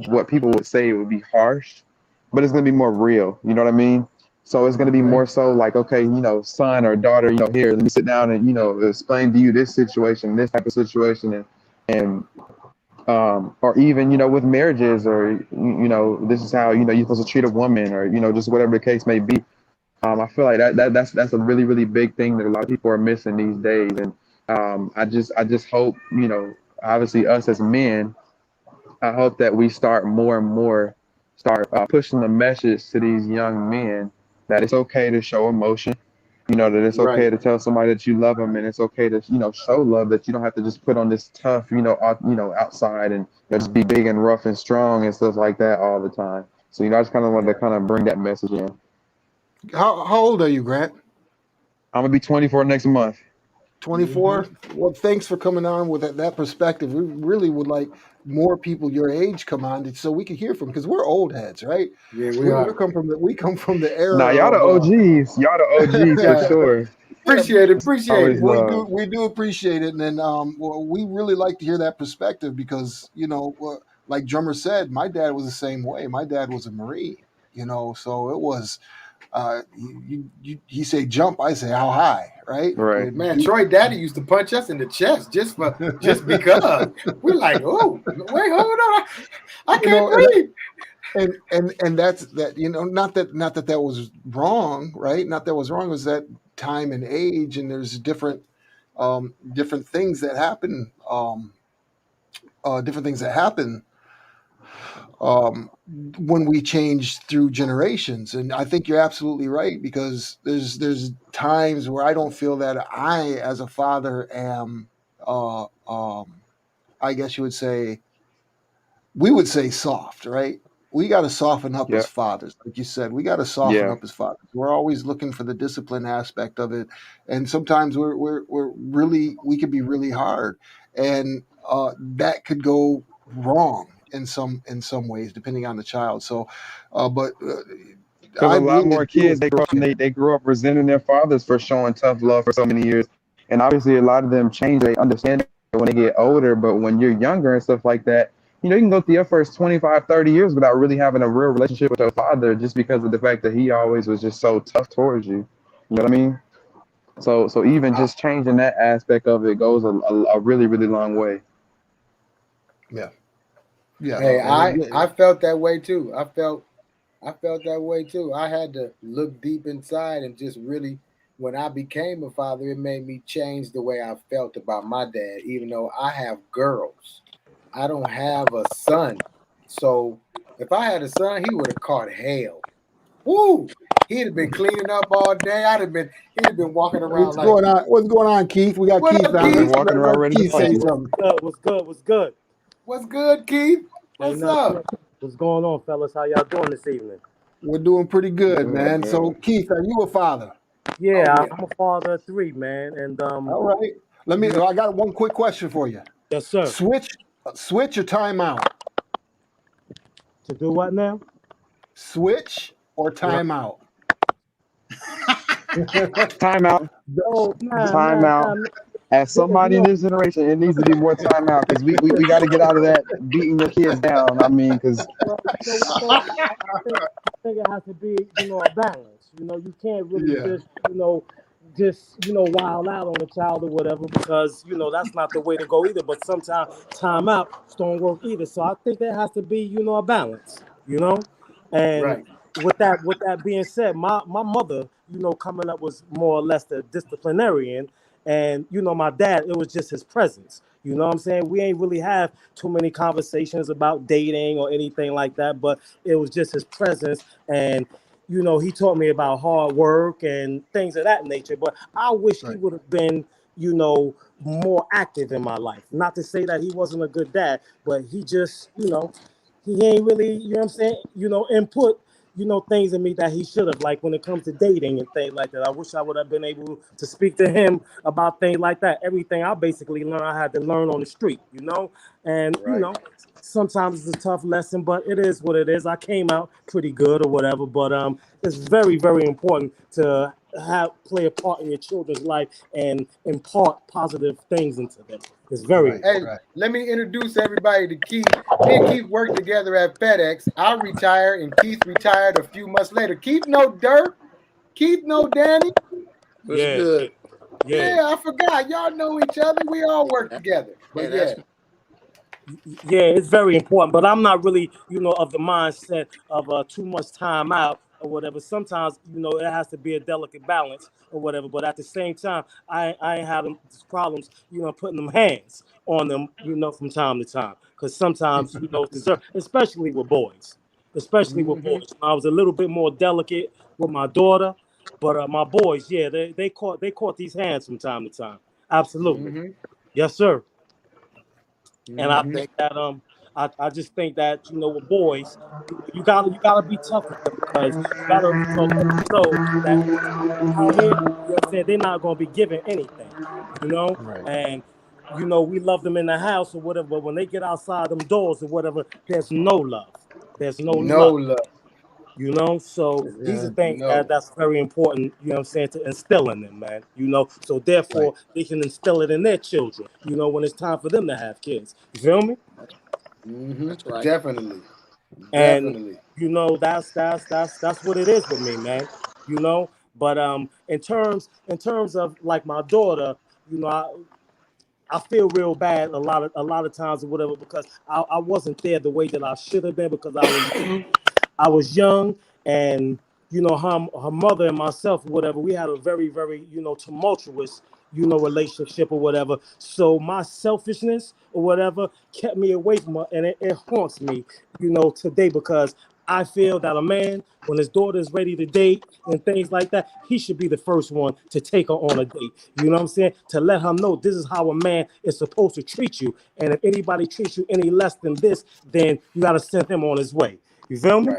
what people would say would be harsh, but it's gonna be more real. You know what I mean? So it's gonna be more so like, okay, son or daughter, here, let me sit down and explain to you this situation, this type of situation, and or even with marriages, or this is how you're supposed to treat a woman, or just whatever the case may be. I feel like that's a really, really big thing that a lot of people are missing these days, and I just hope obviously us as men, I hope that we start more and more pushing the message to these young men that it's okay to show emotion, that it's okay to tell somebody that you love them, and it's okay to show love, that you don't have to just put on this tough outside and just be big and rough and strong and stuff like that all the time. So I just kind of wanted to kind of bring that message in. How old are you, Grant? I'm gonna be 24 next month. 24. Well, thanks for coming on with that perspective. We really would like more people your age come on so we can hear from, because we're old heads, right? Yeah, we are. We come from the era. Nah, y'all the OGs. Y'all the OGs for sure. Appreciate it. We do appreciate it, and then we really like to hear that perspective, because like Drummer said, my dad was the same way. My dad was a Marine, so it was he say jump, I say how high, right? Right. Man, Troy Daddy used to punch us in the chest just because we're like, oh, wait, hold on, I can't breathe. And that's that, not that was wrong, right? Not that was wrong. It was that time and age, and there's different things that happen. Different things that happen when we change through generations. And I think you're absolutely right, because there's times where I don't feel that I, as a father, am. I guess we would say soft, right? We got to soften up as fathers, like you said. We got to soften up as fathers. We're always looking for the discipline aspect of it, and sometimes we could be really hard, and that could go wrong in some ways, depending on the child. So, but because a lot more kids they grow up resenting their fathers for showing tough love for so many years, and obviously a lot of them change. They understand it when they get older, but when you're younger and stuff like that, you can go through your first 25, 30 years without really having a real relationship with your father, just because of the fact that he always was just so tough towards you. You know what I mean? So even just changing that aspect of it goes a really, really long way. Yeah. Hey, I felt that way too. I felt that way too. I had to look deep inside and just really, when I became a father, it made me change the way I felt about my dad, even though I have girls. I don't have a son. So if I had a son, he would have caught hell. Woo! He'd have been cleaning up all day. He'd have been walking around What's going on, Keith? We got Keith on. Keith? Walking around ready to fight. What's good? What's good, Keith? What's up? What's going on, fellas? How y'all doing this evening? We're doing pretty good, man. So, Keith, are you a father? Yeah, I'm a father of 3, man. And all right. I got one quick question for you. Yes, sir. Switch or timeout? To do what now? Switch or timeout? Timeout. Timeout. As somebody in this generation, it needs to be more timeout, because we got to get out of that beating your kids down. I mean, because I think it has to be, a balance. You can't really just wild out on a child or whatever, because that's not the way to go either. But sometimes timeout don't work either. So I think there has to be a balance. And right. With that being said, my mother, coming up was more or less the disciplinarian. And, my dad, it was just his presence. You know what I'm saying? We ain't really have too many conversations about dating or anything like that, but it was just his presence. And, he taught me about hard work and things of that nature. But I wish he would have been, more active in my life. Not to say that he wasn't a good dad, but he just, he ain't really, input things in me that he should have, like when it comes to dating and things like that. I wish I would have been able to speak to him about things like that. Everything I basically learned, I had to learn on the street, and, sometimes it's a tough lesson, but it is what it is. I came out pretty good or whatever, but it's very, very important to play a part in your children's life and impart positive things into them. It's very important. Hey, let me introduce everybody to Keith. Me and Keith worked together at FedEx. I retired and Keith retired a few months later. Keith know Dirk. Keith know Danny. What's good? Yeah, I forgot. Y'all know each other. We all work together. But yeah, it's very important. But I'm not really, of the mindset of too much time out or whatever. Sometimes, it has to be a delicate balance or whatever. But at the same time, I ain't having problems, putting them hands on them, from time to time. Because sometimes, especially with boys. Especially with boys. I was a little bit more delicate with my daughter. But my boys, yeah, they caught these hands from time to time. Absolutely. Yes, sir. And I think that I just think that with boys, you gotta be tough with them, because you gotta let them know that out here, they're not gonna be given anything, and we love them in the house or whatever, but when they get outside them doors or whatever, there's no love. There's no love. So these are things that's very important, to instill in them, man. So therefore they can instill it in their children, when it's time for them to have kids. You feel me? That's right. Definitely. And that's what it is with me, man. you know. But in terms of like my daughter, you know, I feel real bad a lot of times or whatever, because I wasn't there the way that I should have been, because I was young, and you know, her mother and myself or whatever, we had a very, very, you know, tumultuous, you know, relationship or whatever. So my selfishness or whatever kept me away from her, and it haunts me, you know, today, because I feel that a man, when his daughter is ready to date and things like that, he should be the first one to take her on a date. You know what I'm saying? To let her know this is how a man is supposed to treat you. And if anybody treats you any less than this, then you got to send him on his way. You feel me?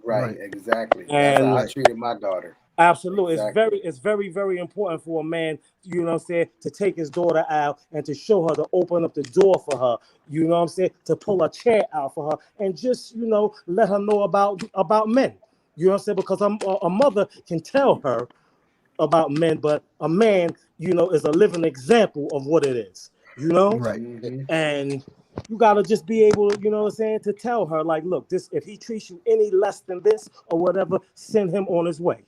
Right, exactly. That's how I And treated my daughter. absolutely, Exactly. it's very, very important for a man, you know what I'm saying, to take his daughter out and to show her, to open up the door for her, you know what I'm saying, to pull a chair out for her, and just, you know, let her know about men. You know what I'm saying? Because a mother can tell her about men, but a man, you know, is a living example of what it is, you know? Right. And you gotta just be able, you know what I'm saying, to tell her, like, look, this, if he treats you any less than this or whatever, send him on his way.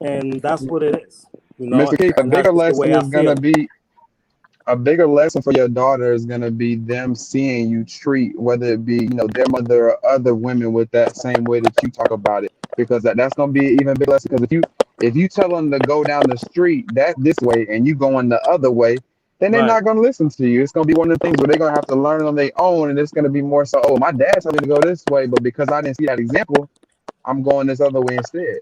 And that's what it is, you know, Mr. Keith, and that's just the way I feel. A bigger lesson for your daughter is gonna be them seeing you treat, whether it be, you know, their mother or other women, with that same way that you talk about it, because that's gonna be an even bigger lesson. Because if you tell them to go down the street this way and you going the other way, then they're Right. not gonna listen to you. It's gonna be one of the things where they're gonna have to learn on their own, and it's gonna be more so, oh, my dad told me to go this way, but because I didn't see that example, I'm going this other way instead.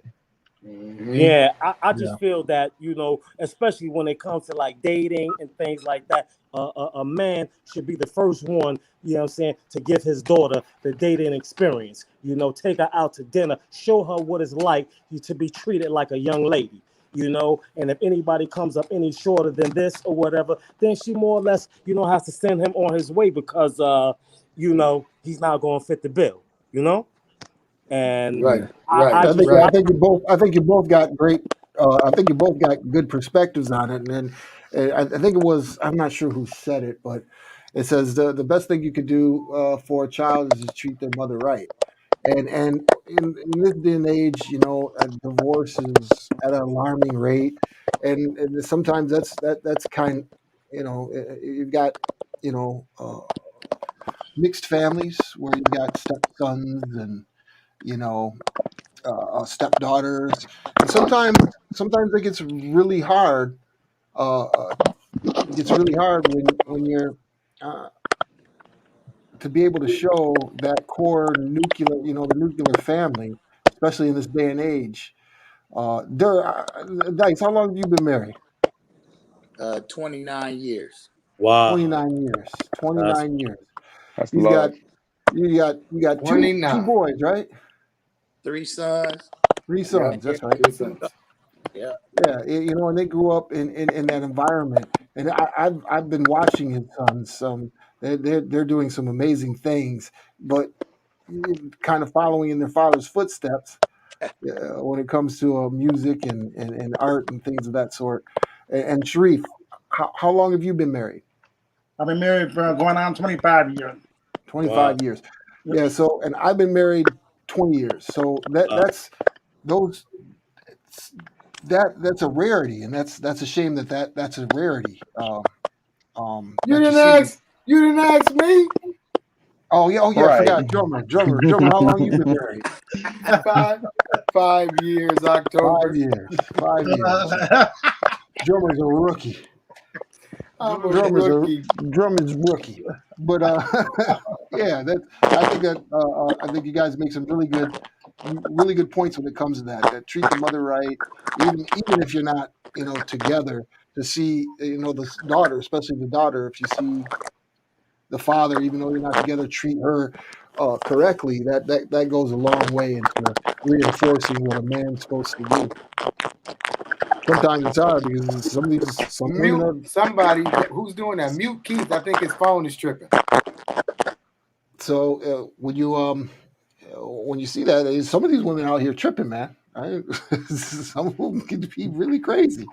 Yeah, I just feel that, you know, especially when it comes to like dating and things like that, a man should be the first one, you know what I'm saying, to give his daughter the dating experience. You know, take her out to dinner, show her what it's like to be treated like a young lady. You know, and if anybody comes up any shorter than this or whatever, then she more or less, you know, has to send him on his way, because you know, he's not going to fit the bill. You know. And I I just think you both got great. I think you both got good perspectives on it. And then I think it was, I'm not sure who said it, but it says the best thing you could do for a child is to treat their mother right. And in this day and age, you know, divorce is at an alarming rate, and sometimes that's kind. You know, you've got, you know, mixed families where you've got stepsons and, you know, stepdaughters, and sometimes it gets really hard. It gets really hard when you're uh, to be able to show that core nuclear, you know, the nuclear family, especially in this day and age. Dice, how long have you been married? 29 years. Wow. 29 years. 29 years. That's He's love. got you got two boys, right? 3 sons. 3 sons. That's right. 3 sons. Yeah. Yeah, you know, and they grew up in that environment, and I've been watching his sons. They're doing some amazing things, but kind of following in their father's footsteps when it comes to music and art and things of that sort. And Sharif, how long have you been married? I've been married for going on 25 years. 25 years. Yeah. So, and I've been married 20 years. So that's those. That's a rarity, and that's a shame that's a rarity. You didn't ask me. Oh yeah, I Right. forgot. Drummer. How long you been married? 5 years, October. 5 years. 5 years. Drummer's a rookie. I'm a rookie. Drummer's rookie. But yeah, I think you guys make some really good points when it comes to that treat the mother right, even if you're not, you know, together, to see, you know, the daughter, especially the daughter, if you see the father, even though you're not together, treat her correctly. That goes a long way into reinforcing what a man's supposed to do. Sometimes it's hard because some women are. Somebody who's doing that. Mute Keith. I think his phone is tripping. So when you see that, some of these women out here tripping, man. Some of them can be really crazy.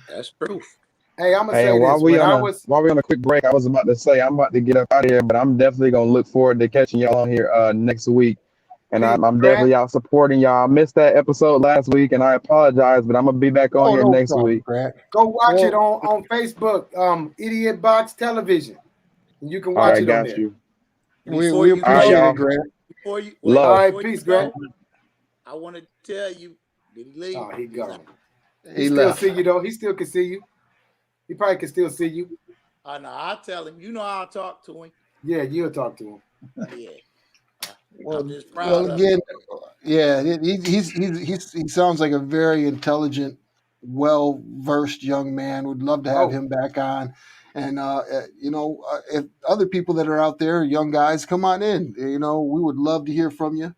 That's proof. Hey, I'm gonna say while this. While we on a quick break, I was about to say I'm about to get up out of here, but I'm definitely gonna look forward to catching y'all on here next week. And Peace, I'm Grant. definitely out supporting y'all. I missed that episode last week, and I apologize, but I'm gonna be back on here no next problem, week. Grant. Go watch it on Facebook, Idiotbox Television. You can All watch right, it on got there. you. We appreciate it, Grant. Before you Love. All right, before peace, you Grant. go, I want to tell you, did he leave? Oh, he gone. He still left. see you though. He still can see you. He probably can still see you. Oh no, I'll tell him. You know I'll talk to him. Yeah, you'll talk to him. Yeah. Well, I'm just proud of again, him. yeah, he sounds like a very intelligent, well-versed young man. Would love to have him back on. And if other people that are out there, young guys, come on in. We would love to hear from you.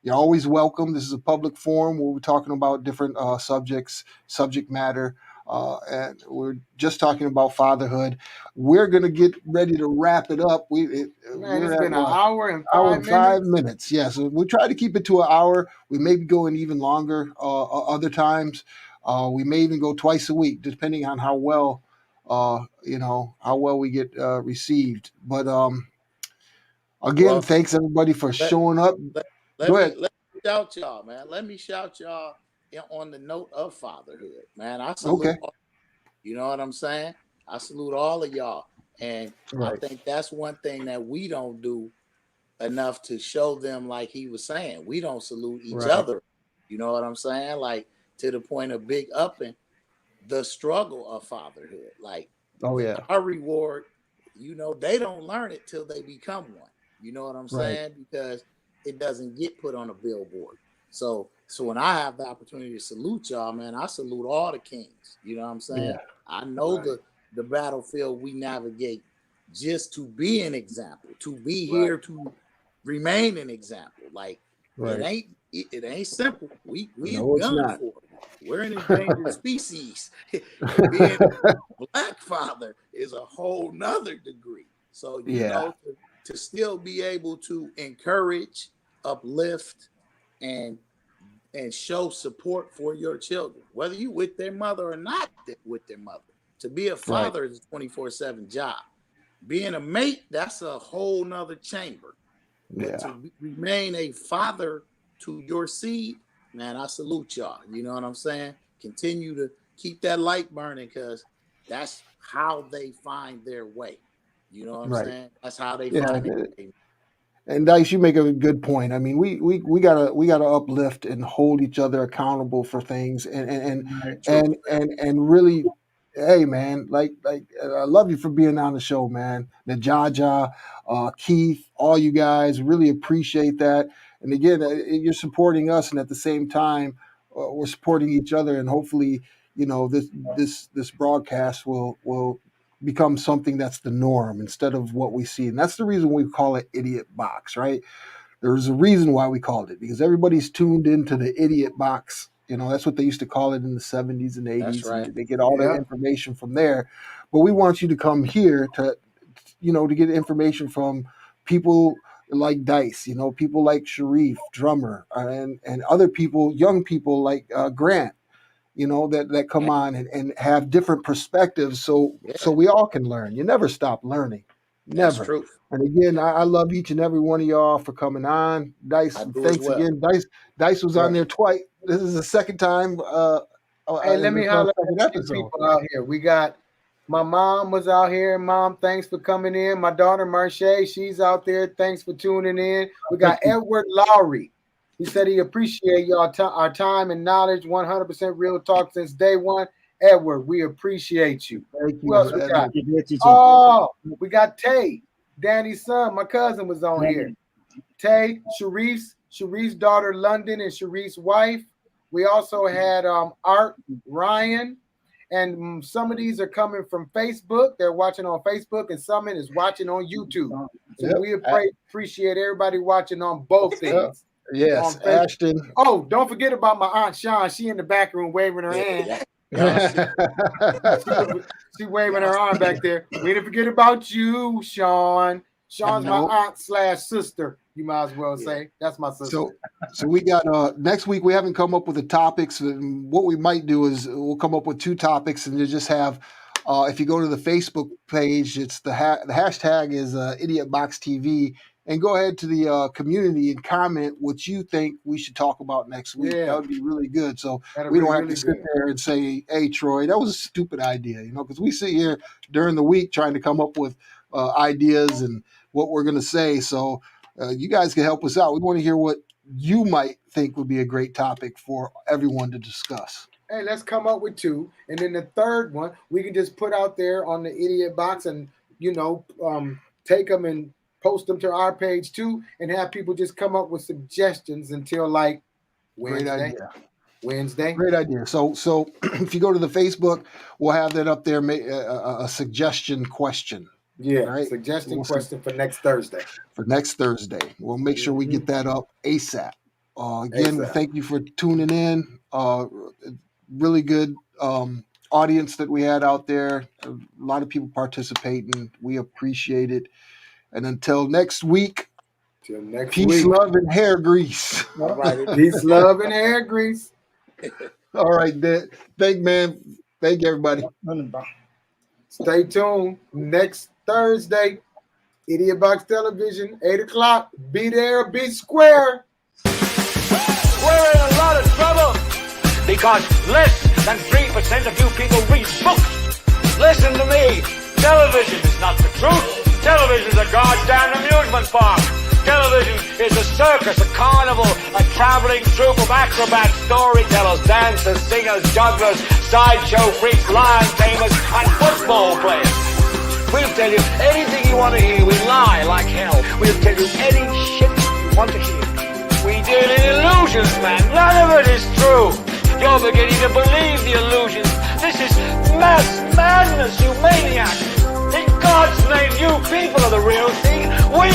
You're always welcome. This is a public forum where we're talking about different subject matter, and we're just talking about fatherhood. We're going to get ready to wrap it up. We're It's at been an hour and hour 5 and minutes. 5 minutes. Yeah, so we try to keep it to an hour. We may be going even longer other times. We may even go twice a week, depending on how well we get received. But again, thanks everybody for showing up. Let me shout y'all, man. Let me shout y'all on the note of fatherhood, man. I salute all, you know what I'm saying? I salute all of y'all. And I think that's one thing that we don't do enough to show them, like he was saying. We don't salute each other. You know what I'm saying? Like, to the point of big upping the struggle of fatherhood. Like, our reward, they don't learn it till they become one. You know what I'm saying? Because it doesn't get put on a billboard. So when I have the opportunity to salute y'all, man, I salute all the kings. You know what I'm saying? I know the battlefield we navigate just to be an example, to be here to remain an example. Like, it ain't simple. We done for it. We're an endangered species. Being a Black father is a whole nother degree. So to still be able to encourage, uplift, and show support for your children, whether you with their mother or not with their mother. To be a father is a 24/7 job. Being a mate, that's a whole nother chamber. But to remain a father to your seed, man, I salute y'all. You know what I'm saying? Continue to keep that light burning, because that's how they find their way. You know what I'm saying? That's how they find their way. And Dice, you make a good point. I mean, we gotta uplift and hold each other accountable for things, and really, hey man, like I love you for being on the show, man. Najaja, Keith, all you guys, really appreciate that. And again, you're supporting us, and at the same time, we're supporting each other, and hopefully, this broadcast will become something that's the norm instead of what we see. And that's the reason we call it Idiot Box, right? There's a reason why we called it, because everybody's tuned into the Idiot Box. That's what they used to call it in the 70s and 80s. And they get all their information from there. But we want you to come here to get information from people like Dice, people like Sharif, drummer, and other people, young people like Grant, that come on and have different perspectives, so we all can learn. You never stop learning, never. That's true. And again, I love each and every one of y'all for coming on. Dice, thanks again. Dice was on there twice. This is the second time. Hey, let me holler at people out here. We got my mom was out here. Mom, thanks for coming in. My daughter Marche, she's out there. Thanks for tuning in. We got Edward Lowry. He said he appreciate y'all our time and knowledge. 100% real talk since day one. Edward, we appreciate you. Who else we got? Oh, we got Tay, Danny's son. My cousin was on here. Tay, Sharif's daughter London, and Sharif's wife. We also had Art, Ryan, and some of these are coming from Facebook. They're watching on Facebook, and some is watching on YouTube. So we appreciate everybody watching on both things. Yes, Ashton. Oh, don't forget about my Aunt Sean. She in the back room waving her hand. She waving her arm back there. We didn't forget about you, Sean. Sean's my aunt / sister. You might as well say that's my sister. So we got next week. We haven't come up with the topics. What we might do is we'll come up with 2 topics, and you just have. If you go to the Facebook page, it's the hashtag is Idiotbox TV. and go ahead to the community and comment what you think we should talk about next week. Yeah. That would be really good. So That'd we be don't have really to sit good. there and say, hey, Troy, that was a stupid idea, because we sit here during the week trying to come up with ideas and what we're going to say. So you guys can help us out. We want to hear what you might think would be a great topic for everyone to discuss. Hey, let's come up with 2. And then the third one, we can just put out there on the Idiot Box and, take them and post them to our page too, and have people just come up with suggestions until like Wednesday. Wednesday. Great idea. So if you go to the Facebook, we'll have that up there, a suggestion question. Yeah, right? Suggestion question for next Thursday. We'll make sure we get that up ASAP. Again, thank you for tuning in. Really good audience that we had out there. A lot of people participating. We appreciate it. And until next week, peace, love, and hair grease. All right. Peace, love, and hair grease. All right. Thank you, everybody. Stay tuned. Next Thursday, Idiotbox Television, 8 o'clock. Be there, be square. We're in a lot of trouble because less than 3% of you people read books. Listen to me. Television is not the truth. Television is a goddamn amusement park. Television is a circus, a carnival, a traveling troupe of acrobats, storytellers, dancers, singers, jugglers, sideshow freaks, lion tamers, and football players. We'll tell you anything you want to hear. We lie like hell. We'll tell you any shit you want to hear. We deal in illusions, man. None of it is true. You're beginning to believe the illusions. This is mass madness, you maniacs. In God's name, you people are the real thing. We